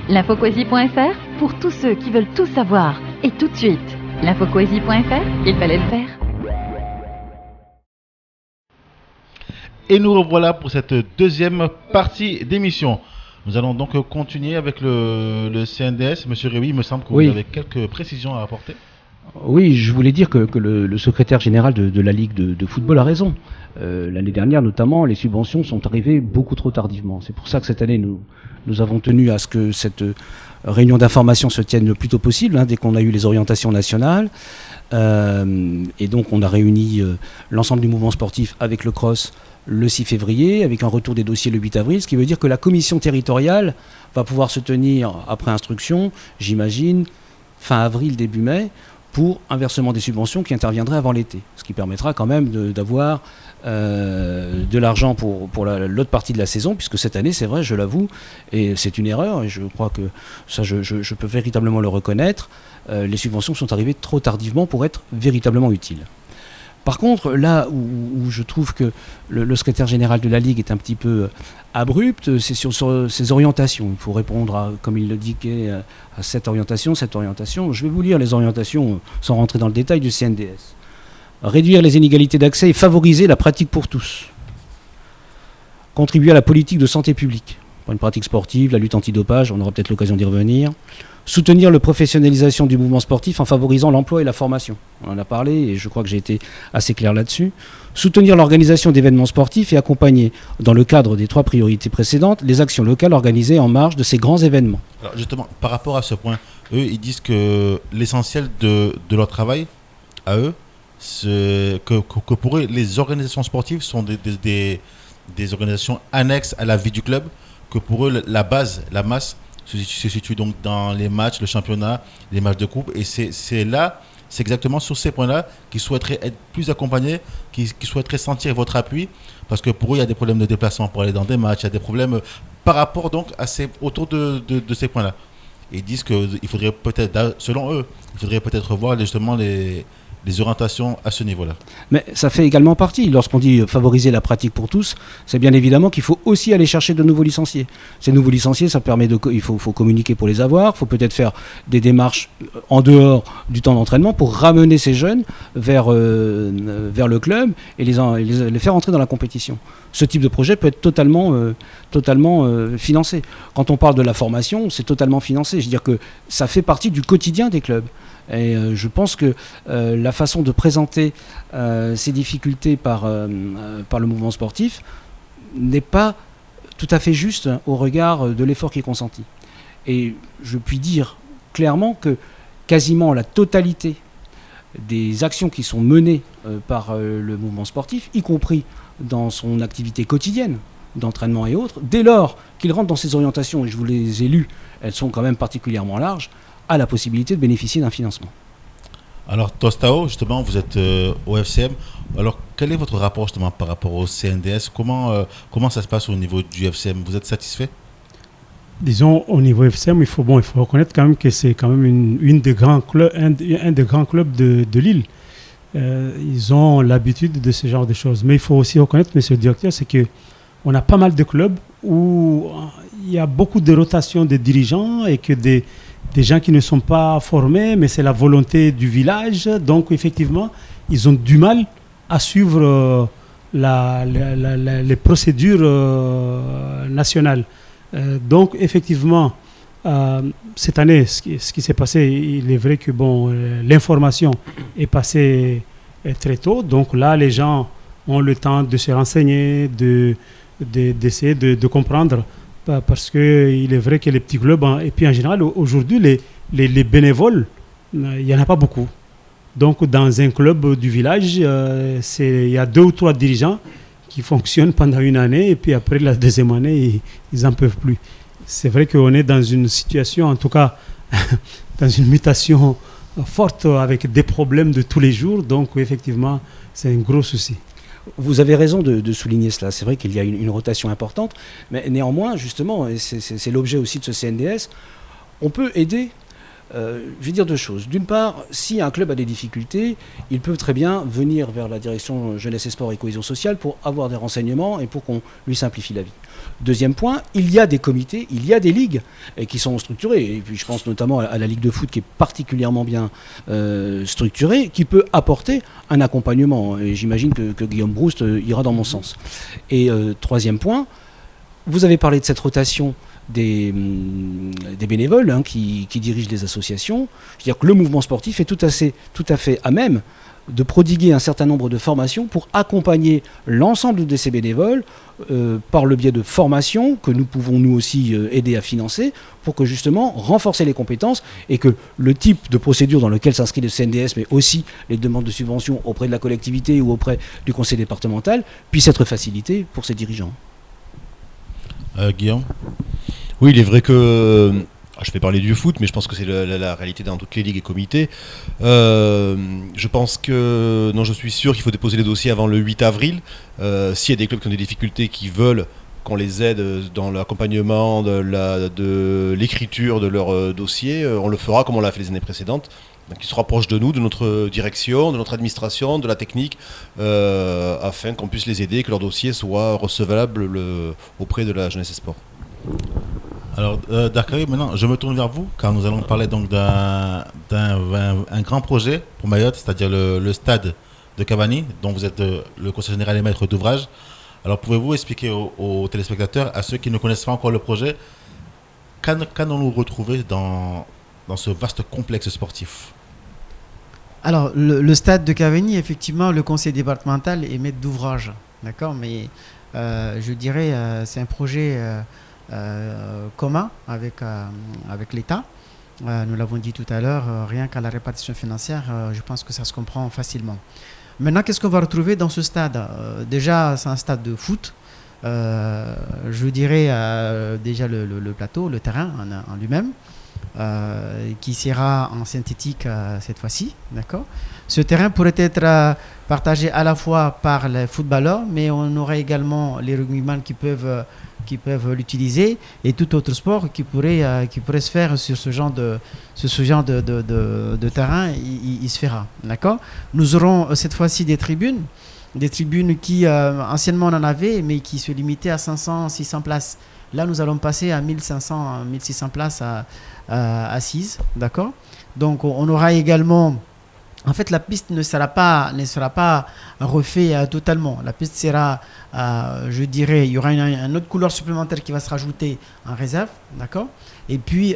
L'infoquasi.fr pour tous ceux qui veulent tout savoir et tout de suite. L'infoquasi.fr, il fallait le faire. Et nous revoilà pour cette deuxième partie d'émission. Nous allons donc continuer avec le CNDS. Monsieur Réoui, il me semble que Oui. vous avez quelques précisions à apporter. Oui, je voulais dire que le secrétaire général de la Ligue de football a raison. L'année dernière, notamment, les subventions sont arrivées beaucoup trop tardivement. C'est pour ça que cette année, nous avons tenu à ce que cette réunion d'information se tienne le plus tôt possible, dès qu'on a eu les orientations nationales. Et donc, on a réuni l'ensemble du mouvement sportif avec le CROSS le 6 février, avec un retour des dossiers le 8 avril, ce qui veut dire que la commission territoriale va pouvoir se tenir après instruction, j'imagine, fin avril, début mai, pour un versement des subventions qui interviendrait avant l'été. Ce qui permettra quand même d'avoir de l'argent pour l'autre partie de la saison, puisque cette année, c'est vrai, je l'avoue, et c'est une erreur, et je crois que ça, je peux véritablement le reconnaître, les subventions sont arrivées trop tardivement pour être véritablement utiles. Par contre, là où je trouve que le secrétaire général de la Ligue est un petit peu abrupt, c'est sur ses orientations. Il faut répondre, comme il le dit, à cette orientation. Je vais vous lire les orientations sans rentrer dans le détail du CNDS. Réduire les inégalités d'accès et favoriser la pratique pour tous. Contribuer à la politique de santé publique. Pour une pratique sportive, la lutte antidopage, on aura peut-être l'occasion d'y revenir. Soutenir la professionnalisation du mouvement sportif en favorisant l'emploi et la formation. On en a parlé et je crois que j'ai été assez clair là-dessus. Soutenir l'organisation d'événements sportifs et accompagner, dans le cadre des 3 priorités précédentes, les actions locales organisées en marge de ces grands événements. Alors justement, par rapport à ce point, eux, ils disent que l'essentiel de leur travail, à eux, c'est que pour eux, les organisations sportives sont des organisations annexes à la vie du club, que pour eux, la base, la masse, se situe donc dans les matchs, le championnat, les matchs de coupe. Et c'est exactement sur ces points-là qu'ils souhaiteraient être plus accompagnés, qu'ils souhaiteraient sentir votre appui. Parce que pour eux, il y a des problèmes de déplacement pour aller dans des matchs, il y a des problèmes par rapport donc autour de ces points-là. Et ils disent qu'il faudrait peut-être, selon eux, il faudrait peut-être revoir justement les orientations à ce niveau-là. Mais ça fait également partie, lorsqu'on dit favoriser la pratique pour tous, c'est bien évidemment qu'il faut aussi aller chercher de nouveaux licenciés. Ces nouveaux licenciés, ça permet il faut communiquer pour les avoir, il faut peut-être faire des démarches en dehors du temps d'entraînement pour ramener ces jeunes vers le club et les faire entrer dans la compétition. Ce type de projet peut être totalement financé. Quand on parle de la formation, c'est totalement financé. Je veux dire que ça fait partie du quotidien des clubs. Et je pense que la façon de présenter ces difficultés par le mouvement sportif n'est pas tout à fait juste au regard de l'effort qui est consenti. Et je puis dire clairement que quasiment la totalité des actions qui sont menées par le mouvement sportif, y compris dans son activité quotidienne d'entraînement et autres, dès lors qu'il rentre dans ces orientations, et je vous les ai lues, elles sont quand même particulièrement larges, a la possibilité de bénéficier d'un financement. Alors Tostao, justement, vous êtes au FCM. Alors quel est votre rapport justement par rapport au CNDS ? Comment ça se passe au niveau du FCM ? Vous êtes satisfait ? Disons, au niveau FCM, il faut reconnaître quand même que c'est quand même un des grands clubs de Lille. Ils ont l'habitude de ce genre de choses. Mais il faut aussi reconnaître, monsieur le directeur, c'est qu'on a pas mal de clubs où il y a beaucoup de rotation de dirigeants et que des gens qui ne sont pas formés, mais c'est la volonté du village. Donc, effectivement, ils ont du mal à suivre les procédures nationales. Donc, effectivement, cette année, ce qui s'est passé, il est vrai que l'information est passée très tôt. Donc là, les gens ont le temps de se renseigner, d'essayer de comprendre. Parce qu'il est vrai que les petits clubs, et puis en général, aujourd'hui, les bénévoles, il n'y en a pas beaucoup. Donc, dans un club du village, il y a 2 ou 3 dirigeants qui fonctionnent pendant une année, et puis après, la deuxième année, ils n'en peuvent plus. C'est vrai qu'on est dans une situation, en tout cas, dans une mutation forte, avec des problèmes de tous les jours. Donc, effectivement, c'est un gros souci. Vous avez raison de souligner cela. C'est vrai qu'il y a une rotation importante, mais néanmoins, justement, et c'est l'objet aussi de ce CNDS, on peut aider. Je vais dire 2 choses. D'une part, si un club a des difficultés, il peut très bien venir vers la direction Jeunesse et Sport et Cohésion Sociale pour avoir des renseignements et pour qu'on lui simplifie la vie. Deuxième point, il y a des comités, il y a des ligues qui sont structurées. Et puis je pense notamment à la Ligue de foot qui est particulièrement bien structurée, qui peut apporter un accompagnement. Et j'imagine que Guillaume Broust ira dans mon sens. Et troisième point, vous avez parlé de cette rotation des bénévoles qui dirigent les associations. Je veux dire que le mouvement sportif est tout à fait à même de prodiguer un certain nombre de formations pour accompagner l'ensemble de ces bénévoles par le biais de formations que nous pouvons nous aussi aider à financer pour que justement renforcer les compétences et que le type de procédure dans lequel s'inscrit le CNDS, mais aussi les demandes de subventions auprès de la collectivité ou auprès du conseil départemental, puisse être facilité pour ces dirigeants. Guillaume ? Oui, il est vrai que je vais parler du foot, mais je pense que c'est la réalité dans toutes les ligues et comités. Je pense que, non, je suis sûr qu'il faut déposer les dossiers avant le 8 avril. S'il y a des clubs qui ont des difficultés, qui veulent qu'on les aide dans l'accompagnement de l'écriture de leur dossier, on le fera comme on l'a fait les années précédentes. Donc ils se rapprochent de nous, de notre direction, de notre administration, de la technique, afin qu'on puisse les aider, que leur dossier soit recevable auprès de la jeunesse et sport. Alors, Darkawi, maintenant, je me tourne vers vous, car nous allons parler donc d'un grand projet pour Mayotte, c'est-à-dire le stade de Cavani, dont vous êtes le conseiller général et maître d'ouvrage. Alors, pouvez-vous expliquer aux téléspectateurs, à ceux qui ne connaissent pas encore le projet, qu'allons-nous retrouver dans ce vaste complexe sportif ? Alors, le stade de Cavani, effectivement, le conseil départemental est maître d'ouvrage, d'accord, mais je dirais c'est un projet commun avec l'État. Nous l'avons dit tout à l'heure, rien qu'à la répartition financière, je pense que ça se comprend facilement. Maintenant, qu'est-ce qu'on va retrouver dans ce stade ? Déjà, c'est un stade de foot. Je dirais déjà le plateau, le terrain en lui-même, qui sera en synthétique cette fois-ci, d'accord ? Ce terrain pourrait être partagé à la fois par les footballeurs, mais on aura également les rugbyman qui peuvent l'utiliser et tout autre sport qui pourrait se faire sur ce genre de terrain, il se fera, d'accord ? Nous aurons cette fois-ci des tribunes qui anciennement on en avait, mais qui se limitaient à 500-600 places. Là, nous allons passer à 1500-1600 places assises, d'accord ? Donc, on aura également... En fait, la piste ne sera pas refaite totalement. La piste sera, je dirais, il y aura une autre couleur supplémentaire qui va se rajouter en réserve, d'accord ? Et puis,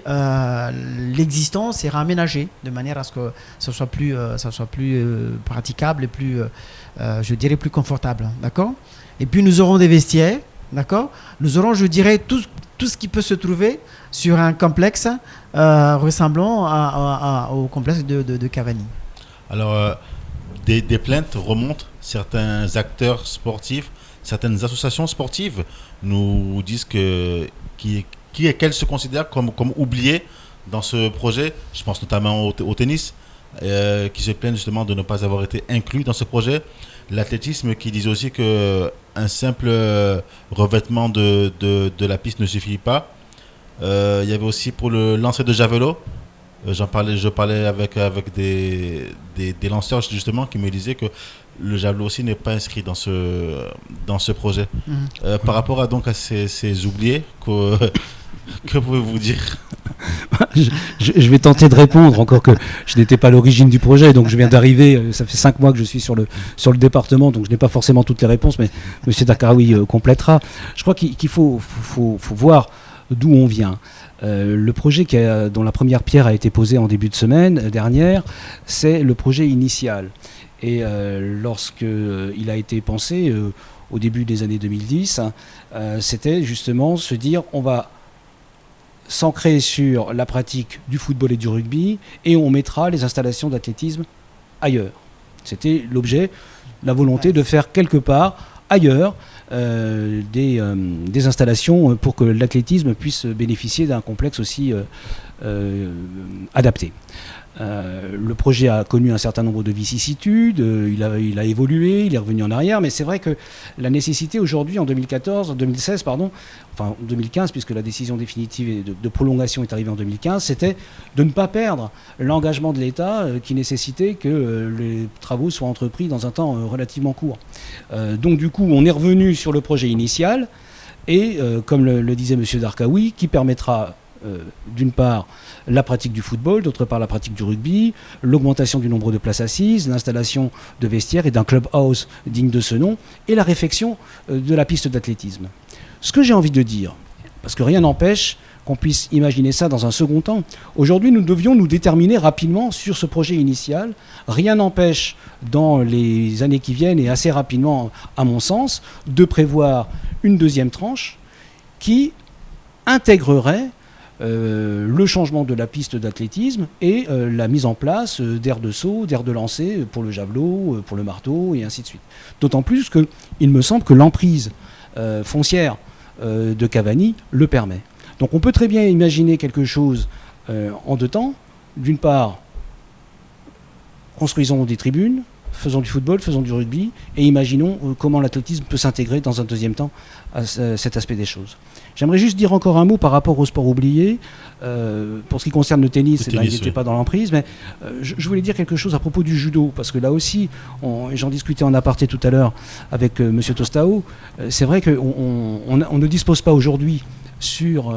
l'existant sera aménagé de manière à ce que ça soit plus praticable et plus, je dirais, plus confortable, d'accord ? Et puis, nous aurons des vestiaires, d'accord ? Nous aurons, je dirais, tout ce qui peut se trouver sur un complexe ressemblant au complexe de Cavani. Alors, des plaintes remontent. Certains acteurs sportifs, certaines associations sportives nous disent qu'elles se considèrent comme oubliées dans ce projet. Je pense notamment au tennis, qui se plaignent justement de ne pas avoir été inclus dans ce projet. L'athlétisme qui disent aussi qu'un simple revêtement de la piste ne suffit pas. Il y avait aussi pour le lancer de javelot. Je parlais avec des lanceurs justement qui me disaient que le javelot aussi n'est pas inscrit dans ce projet. Par rapport à ces oubliés, que pouvez-vous dire ? je vais tenter de répondre, encore que je n'étais pas à l'origine du projet, donc je viens d'arriver, ça fait 5 mois que je suis sur le département, donc je n'ai pas forcément toutes les réponses, mais M. Darkawi complétera. Je crois qu'il faut voir d'où on vient. Le projet dont la première pierre a été posée en début de semaine dernière, c'est le projet initial. Et lorsqu'il a été pensé au début des années 2010, c'était justement se dire on va s'ancrer sur la pratique du football et du rugby et on mettra les installations d'athlétisme ailleurs. C'était l'objet, la volonté de faire quelque part ailleurs des installations pour que l'athlétisme puisse bénéficier d'un complexe aussi adapté. Le projet a connu un certain nombre de vicissitudes, il a évolué, il est revenu en arrière, mais c'est vrai que la nécessité aujourd'hui, en 2015, puisque la décision définitive de prolongation est arrivée en 2015, c'était de ne pas perdre l'engagement de l'État qui nécessitait que les travaux soient entrepris dans un temps relativement court. Donc du coup, on est revenu sur le projet initial, et comme le disait M. Darkawi, qui permettra d'une part la pratique du football, d'autre part la pratique du rugby, l'augmentation du nombre de places assises, l'installation de vestiaires et d'un clubhouse digne de ce nom, et la réfection de la piste d'athlétisme. Ce que j'ai envie de dire, Parce que rien n'empêche qu'on puisse imaginer ça dans un second temps. Aujourd'hui, nous devions nous déterminer rapidement sur ce projet initial. Rien n'empêche, dans les années qui viennent, et assez rapidement, à mon sens, de prévoir une deuxième tranche qui intégrerait le changement de la piste d'athlétisme et la mise en place d'aires de saut, d'aires de lancer pour le javelot, pour le marteau, et ainsi de suite. D'autant plus qu'il me semble que l'emprise foncière de Cavani le permet. Donc on peut très bien imaginer quelque chose en deux temps. D'une part, construisons des tribunes, faisons du football, faisons du rugby, et imaginons comment l'athlétisme peut s'intégrer dans un deuxième temps à cet aspect des choses. J'aimerais juste dire encore un mot par rapport au sport oublié. Pour ce qui concerne le tennis, il n'était pas dans l'emprise, mais je voulais dire quelque chose à propos du judo, parce que là aussi, j'en discutais en aparté tout à l'heure avec M. Tostao, c'est vrai qu'on ne dispose pas aujourd'hui sur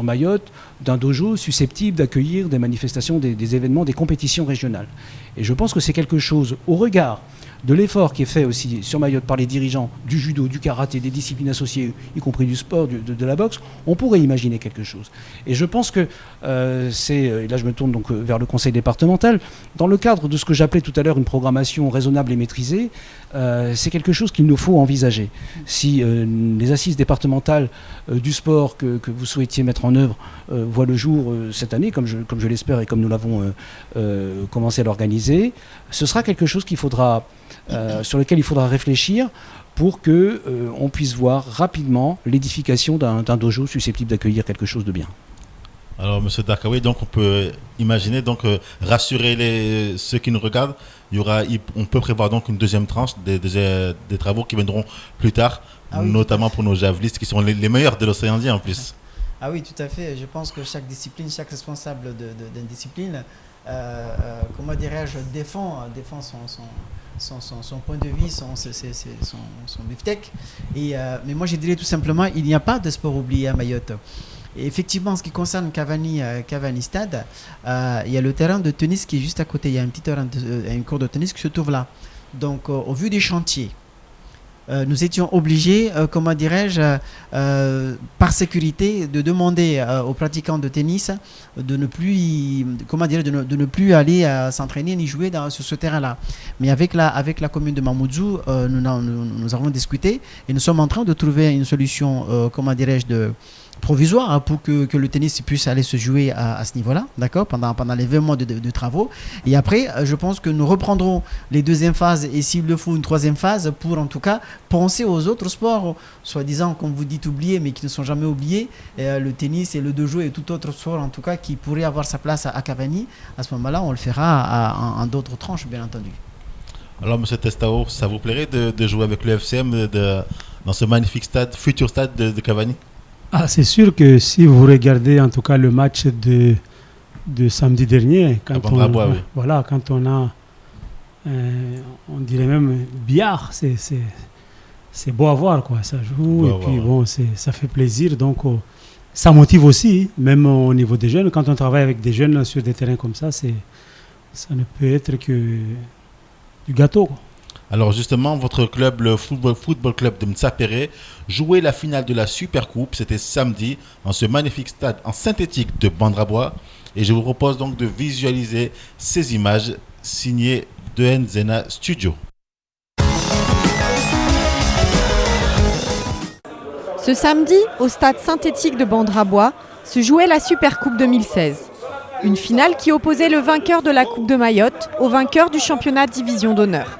Mayotte d'un dojo susceptible d'accueillir des manifestations, des événements, des compétitions régionales. Et je pense que c'est quelque chose, au regard de l'effort qui est fait aussi sur Mayotte par les dirigeants du judo, du karaté, des disciplines associées, y compris du sport, de la boxe, on pourrait imaginer quelque chose. Et je pense que et là je me tourne donc vers le conseil départemental, dans le cadre de ce que j'appelais tout à l'heure une programmation raisonnable et maîtrisée, c'est quelque chose qu'il nous faut envisager. Si les assises départementales du sport que vous souhaitiez mettre en œuvre voient le jour cette année, comme je l'espère et comme nous l'avons commencé à l'organiser, ce sera quelque chose sur lequel il faudra réfléchir pour qu'on puisse voir rapidement l'édification d'un dojo susceptible d'accueillir quelque chose de bien. Alors, M. Darkaoui, donc on peut imaginer, rassurer ceux qui nous regardent, on peut prévoir donc une deuxième tranche des travaux qui viendront plus tard, notamment pour nos javelistes qui sont les meilleurs de l'océan Indien en plus. Ah oui, tout à fait. Je pense que chaque discipline, chaque responsable d'une discipline, défend son point de vue, son beefsteak. Mais moi, je dirais tout simplement, il n'y a pas de sport oublié à Mayotte. Et effectivement, en ce qui concerne Cavani Stade, il y a le terrain de tennis qui est juste à côté. Il y a une cour de tennis qui se trouve là. Donc, au vu des chantiers, nous étions obligés, par sécurité, de demander aux pratiquants de tennis de ne plus aller s'entraîner ni jouer sur ce terrain-là. Mais avec la commune de Mamoudzou, nous avons discuté et nous sommes en train de trouver une solution, provisoire pour que le tennis puisse aller se jouer à ce niveau-là, d'accord, pendant les 20 mois de travaux. Et après, je pense que nous reprendrons les deuxièmes phases et s'il le faut une troisième phase pour en tout cas penser aux autres sports, soi-disant, comme vous dites, oubliés, mais qui ne sont jamais oubliés, le tennis et le dojo et tout autre sport en tout cas qui pourrait avoir sa place à Cavani. À ce moment-là, on le fera en d'autres tranches, bien entendu. Alors, M. Testao, ça vous plairait de jouer avec le FCM dans ce magnifique futur stade de Cavani? C'est sûr que si vous regardez en tout cas le match de samedi dernier, quand on a, on dirait même billard, c'est beau à voir, quoi. Ça joue et puis ça fait plaisir, donc ça motive aussi, même au niveau des jeunes. Quand on travaille avec des jeunes sur des terrains comme ça, ça ne peut être que du gâteau, quoi. Alors justement, votre club, le football club de Mtsapéré, jouait la finale de la Super Coupe. C'était samedi, dans ce magnifique stade en synthétique de Bandrabois. Et je vous propose donc de visualiser ces images signées de Nzena Studio. Ce samedi, au stade synthétique de Bandrabois, se jouait la Super Coupe 2016. Une finale qui opposait le vainqueur de la Coupe de Mayotte au vainqueur du championnat Division d'honneur.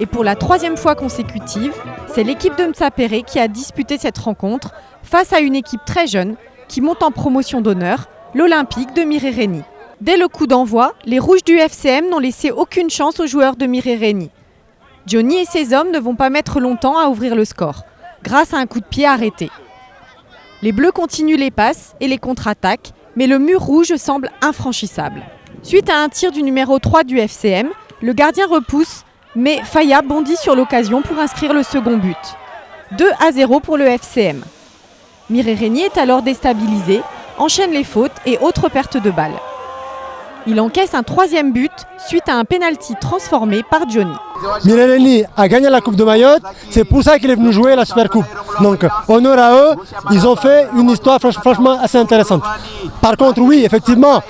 Et pour la 3e fois consécutive, c'est l'équipe de Mtsapéré qui a disputé cette rencontre face à une équipe très jeune qui monte en promotion d'honneur, l'Olympique de Mirereni. Dès le coup d'envoi, les Rouges du FCM n'ont laissé aucune chance aux joueurs de Mirereni. Johnny et ses hommes ne vont pas mettre longtemps à ouvrir le score, grâce à un coup de pied arrêté. Les Bleus continuent les passes et les contre-attaques, mais le mur rouge semble infranchissable. Suite à un tir du numéro 3 du FCM, le gardien repousse, mais Faya bondit sur l'occasion pour inscrire le second but. 2-0 pour le FCM. Mirereni est alors déstabilisé, enchaîne les fautes et autres pertes de balles. Il encaisse un 3e but suite à un penalty transformé par Johnny. Mireleni a gagné la Coupe de Mayotte, c'est pour ça qu'il est venu jouer la Super Coupe. Donc honneur à eux, ils ont fait une histoire franchement assez intéressante. Par contre oui, effectivement,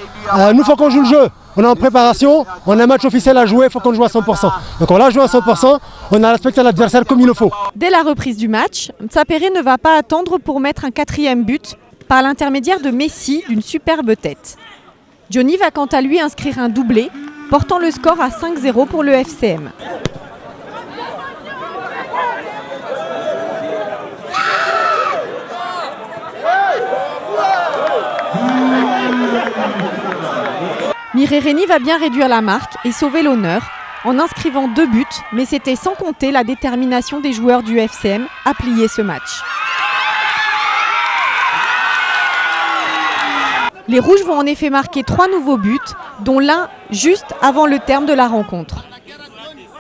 nous il faut qu'on joue le jeu. On est en préparation, on a un match officiel à jouer, il faut qu'on joue à 100%. Donc on l'a joué à 100%, on a respecté l'adversaire comme il le faut. Dès la reprise du match, Mtsapere ne va pas attendre pour mettre un 4e but par l'intermédiaire de Messi d'une superbe tête. Johnny va quant à lui inscrire un doublé, portant le score à 5-0 pour le FCM. Mireleni va bien réduire la marque et sauver l'honneur en inscrivant 2 buts, mais c'était sans compter la détermination des joueurs du FCM à plier ce match. Les Rouges vont en effet marquer 3 nouveaux buts, dont l'un juste avant le terme de la rencontre.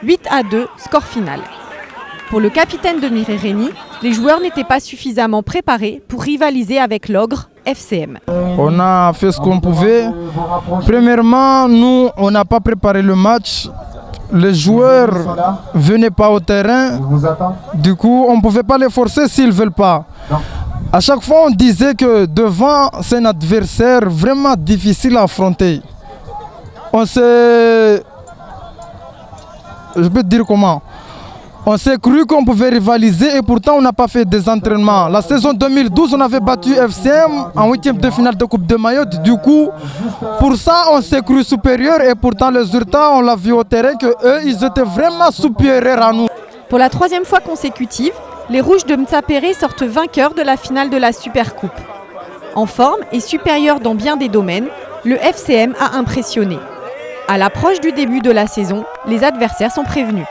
8-2, score final. Pour le capitaine de Mireleni, les joueurs n'étaient pas suffisamment préparés pour rivaliser avec l'ogre FCM. On a fait ce qu'on pouvait. Premièrement, nous, on n'a pas préparé le match. Les joueurs ne venaient pas au terrain. Du coup, on ne pouvait pas les forcer s'ils ne veulent pas. À chaque fois, on disait que devant, c'est un adversaire vraiment difficile à affronter. On s'est... Je peux te dire comment. On s'est cru qu'on pouvait rivaliser et pourtant on n'a pas fait des entraînements. La saison 2012, on avait battu FCM en 8e de finale de Coupe de Mayotte. Du coup, pour ça, on s'est cru supérieur et pourtant les résultats, on l'a vu au terrain qu'eux, ils étaient vraiment supérieurs à nous. Pour la 3e fois consécutive, les Rouges de Mtsapere sortent vainqueurs de la finale de la Super Coupe. En forme et supérieur dans bien des domaines, le FCM a impressionné. À l'approche du début de la saison, les adversaires sont prévenus.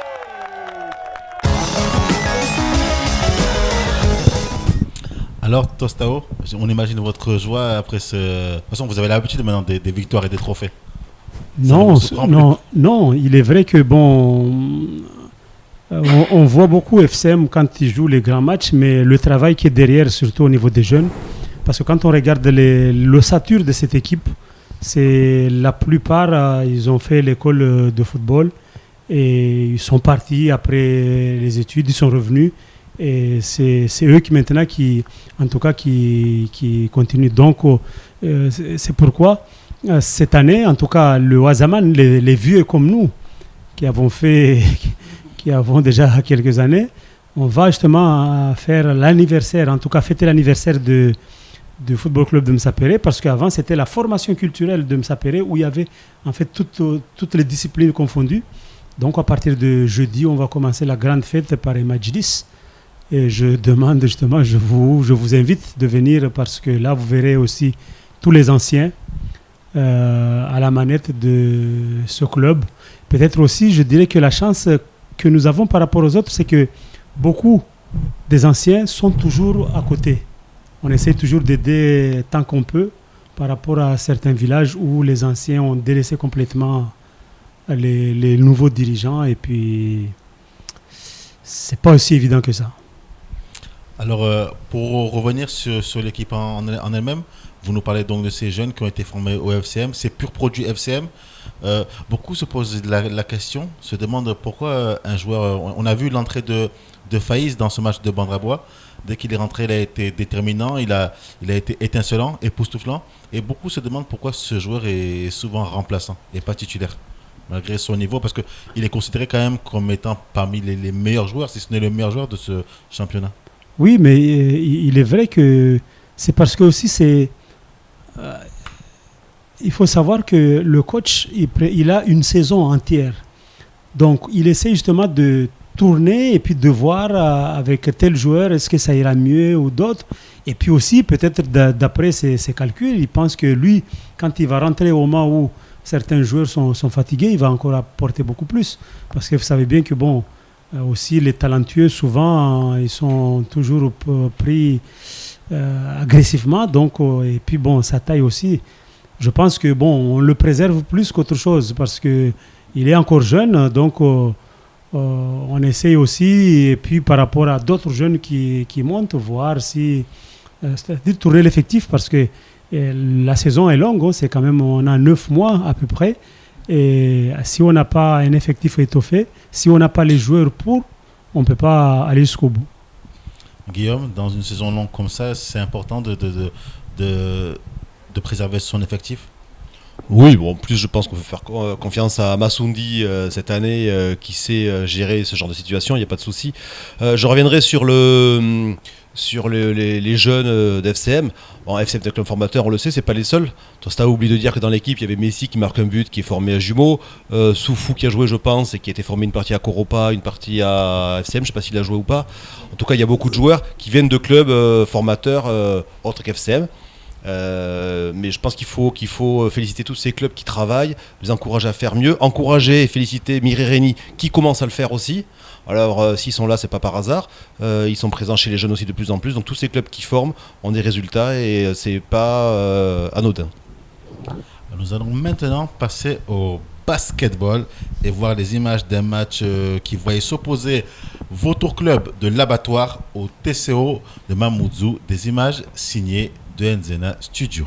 Alors Tostao, on imagine votre joie après ce... De toute façon, vous avez l'habitude maintenant des victoires et des trophées. Non, il est vrai que bon... on voit beaucoup FCM quand ils jouent les grands matchs, mais le travail qui est derrière, surtout au niveau des jeunes, parce que quand on regarde l'ossature de cette équipe, c'est la plupart, ils ont fait l'école de football et ils sont partis après les études, ils sont revenus et c'est eux qui maintenant qui continuent. Donc c'est pourquoi cette année, en tout cas le Wazaman, les vieux comme nous qui avons déjà quelques années, on va justement faire l'anniversaire, en tout cas fêter l'anniversaire du Football Club de Mtsapere, parce qu'avant c'était la formation culturelle de Mtsapere où il y avait en fait toutes les disciplines confondues. Donc à partir de jeudi, on va commencer la grande fête par les Majlis. Et je demande justement, je vous invite de venir parce que là vous verrez aussi tous les anciens à la manette de ce club. Peut-être aussi, je dirais que la chance que nous avons par rapport aux autres, c'est que beaucoup des anciens sont toujours à côté. On essaie toujours d'aider tant qu'on peut par rapport à certains villages où les anciens ont délaissé complètement les nouveaux dirigeants et puis c'est pas aussi évident que ça. Alors pour revenir sur l'équipe en elle-même, vous nous parlez donc de ces jeunes qui ont été formés au FCM, c'est pur produit FCM. Beaucoup se posent la question, se demandent pourquoi un joueur... On a vu l'entrée de Faïs dans ce match de Bandrabois. Dès qu'il est rentré, il a été déterminant, il a été étincelant, époustouflant. Et beaucoup se demandent pourquoi ce joueur est souvent remplaçant et pas titulaire, malgré son niveau, parce qu'il est considéré quand même comme étant parmi les meilleurs joueurs, si ce n'est le meilleur joueur de ce championnat. Oui, mais il est vrai que c'est parce que aussi c'est... il faut savoir que le coach, il a une saison entière. Donc, il essaie justement de tourner et puis de voir avec tel joueur, est-ce que ça ira mieux ou d'autres. Et puis aussi, peut-être d'après ses calculs, il pense que lui, quand il va rentrer au moment où certains joueurs sont fatigués, il va encore apporter beaucoup plus. Parce que vous savez bien que, bon, aussi les talentueux, souvent, ils sont toujours pris agressivement. Donc, et puis, bon, sa taille aussi. Je pense que bon, on le préserve plus qu'autre chose parce que il est encore jeune, donc on essaye aussi, et puis par rapport à d'autres jeunes qui montent, voir si, c'est-à-dire tourner l'effectif parce que Et la saison est longue, hein, c'est quand même, on a 9 mois à peu près. Et si on n'a pas un effectif étoffé, si on n'a pas les joueurs pour, on ne peut pas aller jusqu'au bout. Guillaume, dans une saison longue comme ça, c'est important de préserver son effectif? Oui, bon, en plus je pense qu'on peut faire confiance à Massoundi cette année qui sait gérer ce genre de situation, il n'y a pas de souci. Je reviendrai sur les jeunes d'FCM. Bon, FCM est un club formateur, on le sait, c'est pas les seuls. Tosta a oublié de dire que dans l'équipe, il y avait Messi qui marque un but, qui est formé à Jumeaux, Soufou qui a joué, je pense, et qui a été formé une partie à Coropa, une partie à FCM, je sais pas s'il a joué ou pas. En tout cas, il y a beaucoup de joueurs qui viennent de clubs formateurs autres qu'FCM. Mais je pense qu'il faut féliciter tous ces clubs qui travaillent, les encourager à faire mieux, encourager et féliciter Mireille Rény qui commence à le faire aussi. Alors s'ils sont là, c'est pas par hasard, ils sont présents chez les jeunes aussi de plus en plus, donc tous ces clubs qui forment ont des résultats et c'est pas anodin. Nous allons maintenant passer au basketball et voir les images d'un match qui voyait s'opposer Vautour Club de l'Abattoir au TCO de Mamoudzou, des images signées de Nzena Studio.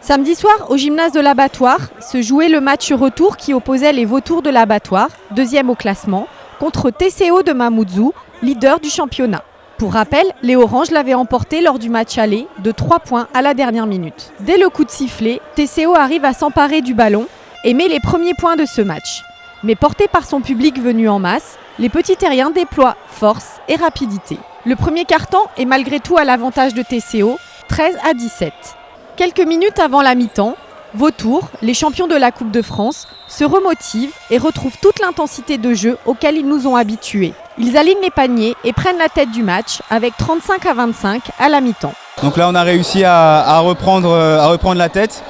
Samedi soir, au gymnase de l'Abattoir, se jouait le match retour qui opposait les Vautours de l'Abattoir, deuxième au classement, contre TCO de Mamoudzou, leader du championnat. Pour rappel, les Oranges l'avaient emporté lors du match aller de 3 points à la dernière minute. Dès le coup de sifflet, TCO arrive à s'emparer du ballon et met les premiers points de ce match. Mais porté par son public venu en masse, les petits terriens déploient force et rapidité. Le premier quart-temps est malgré tout à l'avantage de TCO, 13-17. Quelques minutes avant la mi-temps, Vautour, les champions de la Coupe de France, se remotivent et retrouvent toute l'intensité de jeu auquel ils nous ont habitués. Ils alignent les paniers et prennent la tête du match avec 35-25 à la mi-temps. Donc là on a réussi à reprendre la tête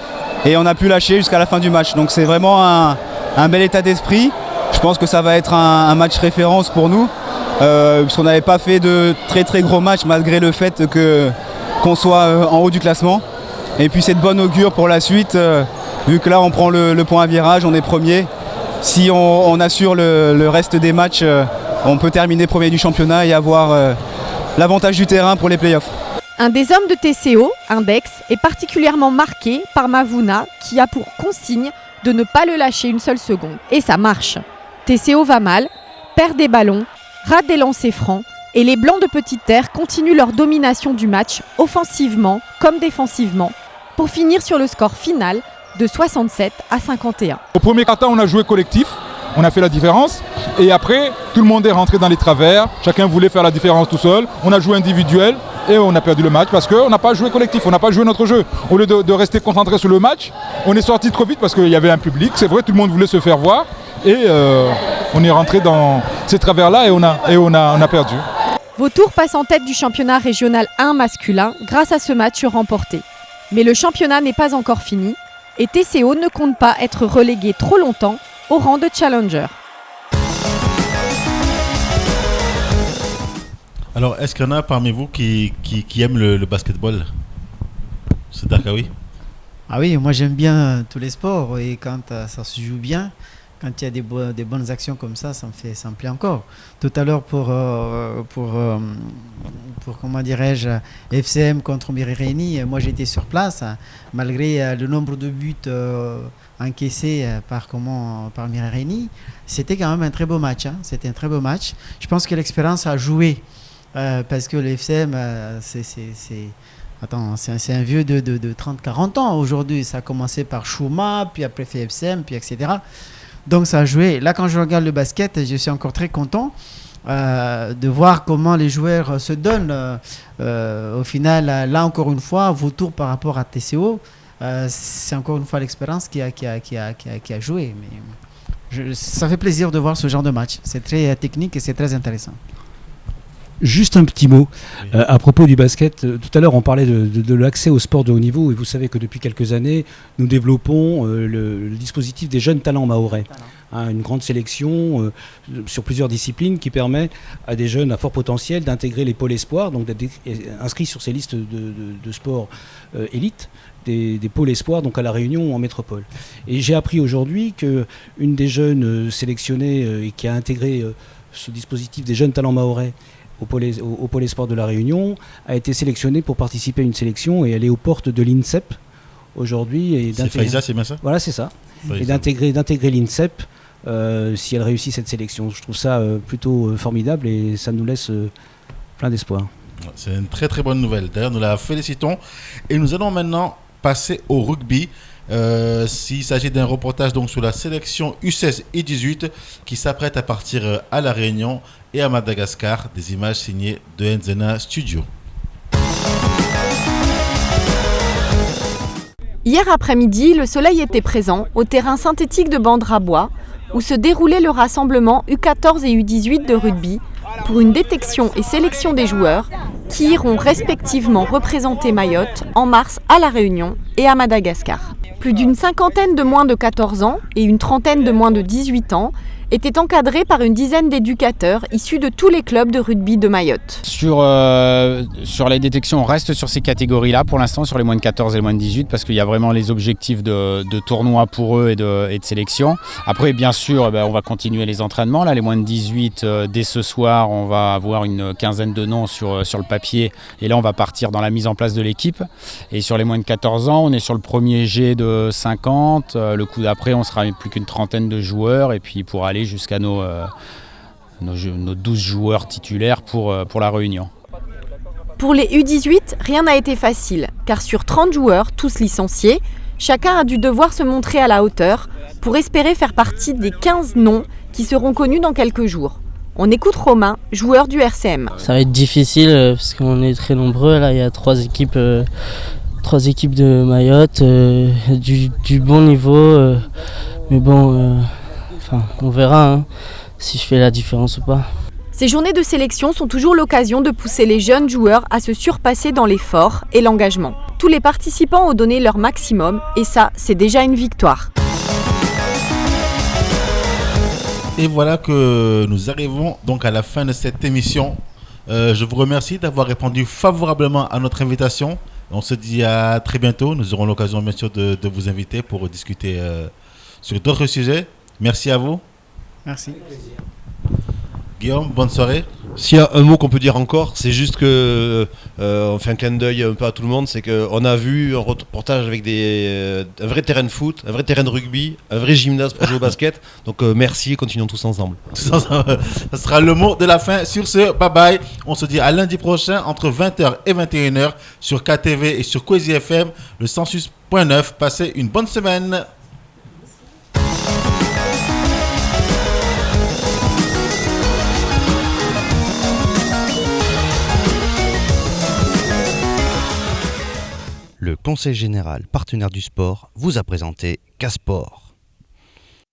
et on a pu lâcher jusqu'à la fin du match. Donc c'est vraiment un bel état d'esprit. Je pense que ça va être un match référence pour nous, parce qu'on n'avait pas fait de très très gros matchs malgré le fait qu'on soit en haut du classement. Et puis c'est de bonne augure pour la suite, vu que là on prend le point à virage, on est premier. Si on assure le reste des matchs, on peut terminer premier du championnat et avoir l'avantage du terrain pour les playoffs. Un des hommes de TCO, Index, est particulièrement marqué par Mavouna, qui a pour consigne de ne pas le lâcher une seule seconde. Et ça marche. TCO va mal, perd des ballons, rate des lancers francs, et les Blancs de Petite Terre continuent leur domination du match, offensivement comme défensivement, pour finir sur le score final de 67-51. Au premier quart-temps, on a joué collectif, on a fait la différence, et après, tout le monde est rentré dans les travers, chacun voulait faire la différence tout seul, on a joué individuel, et on a perdu le match parce qu'on n'a pas joué collectif, on n'a pas joué notre jeu. Au lieu de rester concentré sur le match, on est sorti trop vite parce qu'il y avait un public, c'est vrai, tout le monde voulait se faire voir, et on est rentré dans ces travers-là et on a perdu. Vautour passe en tête du championnat régional 1 masculin grâce à ce match remporté. Mais le championnat n'est pas encore fini et TCO ne compte pas être relégué trop longtemps au rang de challenger. Alors, est-ce qu'il y en a parmi vous qui aiment le basketball? C'est Darkaoui? Ah oui, moi j'aime bien tous les sports et quand ça se joue bien, quand il y a des bonnes actions comme ça me plaît encore. Tout à l'heure pour comment dirais-je, FCM contre Mireille, moi j'étais sur place, malgré le nombre de buts encaissés par Mireille, c'était quand même un très beau match. C'était un très beau match. Je pense que l'expérience a joué parce que le FCM, c'est un vieux de 30-40 ans aujourd'hui. Ça a commencé par Chouma, puis après fait FCM, puis etc. Donc ça a joué. Là, quand je regarde le basket, je suis encore très content de voir comment les joueurs se donnent. Au final, là encore une fois, Vautour par rapport à TCO, c'est encore une fois l'expérience qui a joué. Mais ça fait plaisir de voir ce genre de match. C'est très technique et c'est très intéressant. Juste un petit mot à propos du basket. Tout à l'heure, on parlait de l'accès au sport de haut niveau. Et vous savez que depuis quelques années, nous développons le dispositif des jeunes talents mahorais. Une grande sélection sur plusieurs disciplines qui permet à des jeunes à fort potentiel d'intégrer les pôles espoirs, donc d'être inscrits sur ces listes de sport élite, des pôles espoirs, donc à La Réunion ou en métropole. Et j'ai appris aujourd'hui qu'une des jeunes sélectionnées et qui a intégré ce dispositif des jeunes talents mahorais au pôle Esport de La Réunion, a été sélectionnée pour participer à une sélection et elle est aux portes de l'INSEP aujourd'hui. C'est Faiza, c'est bien ça ? Voilà, c'est ça. Faiza. Et d'intégrer l'INSEP si elle réussit cette sélection. Je trouve ça plutôt formidable et ça nous laisse plein d'espoir. C'est une très très bonne nouvelle. D'ailleurs, nous la félicitons. Et nous allons maintenant passer au rugby. S'il s'agit d'un reportage donc sur la sélection U16 et 18 qui s'apprête à partir à La Réunion et à Madagascar. Des images signées de Nzena Studio. Hier après-midi, le soleil était présent au terrain synthétique de Bandrabois où se déroulait le rassemblement U14 et U18 de rugby pour une détection et sélection des joueurs qui iront respectivement représenter Mayotte en mars à La Réunion et à Madagascar. Plus d'une cinquantaine de moins de 14 ans et une trentaine de moins de 18 ans étaient encadrés par une dizaine d'éducateurs issus de tous les clubs de rugby de Mayotte. Sur les détections, on reste sur ces catégories-là pour l'instant, sur les moins de 14 et les moins de 18, parce qu'il y a vraiment les objectifs de tournoi pour eux et de sélection. Après, bien sûr, on va continuer les entraînements. Là, les moins de 18, dès ce soir, on va avoir une quinzaine de noms sur le papier. Et là, on va partir dans la mise en place de l'équipe. Et sur les moins de 14 ans, on est sur le premier G de 50. Le coup d'après, on sera plus qu'une trentaine de joueurs. Et puis, pour aller jusqu'à nos 12 joueurs titulaires pour la Réunion. Pour les U18, rien n'a été facile, car sur 30 joueurs, tous licenciés, chacun a dû devoir se montrer à la hauteur pour espérer faire partie des 15 noms qui seront connus dans quelques jours. On écoute Romain, joueur du RCM. Ça va être difficile parce qu'on est très nombreux. Là, il y a 3 équipes de Mayotte, du bon niveau. Mais bon... on verra si je fais la différence ou pas. Ces journées de sélection sont toujours l'occasion de pousser les jeunes joueurs à se surpasser dans l'effort et l'engagement. Tous les participants ont donné leur maximum et ça, c'est déjà une victoire. Et voilà que nous arrivons donc à la fin de cette émission. Je vous remercie d'avoir répondu favorablement à notre invitation. On se dit à très bientôt. Nous aurons l'occasion bien sûr de vous inviter pour discuter sur d'autres sujets. Merci à vous. Merci. Guillaume, bonne soirée. S'il y a un mot qu'on peut dire encore, c'est juste que on fait un clin d'œil un peu à tout le monde, c'est qu'on a vu un reportage avec un vrai terrain de foot, un vrai terrain de rugby, un vrai gymnase pour jouer au basket. Donc merci et continuons tous ensemble. Ça sera le mot de la fin. Sur ce, bye bye. On se dit à lundi prochain entre 20h et 21h sur KTV et sur Kwezi FM, le 106.9. Passez une bonne semaine. Le Conseil général partenaire du sport vous a présenté Casport.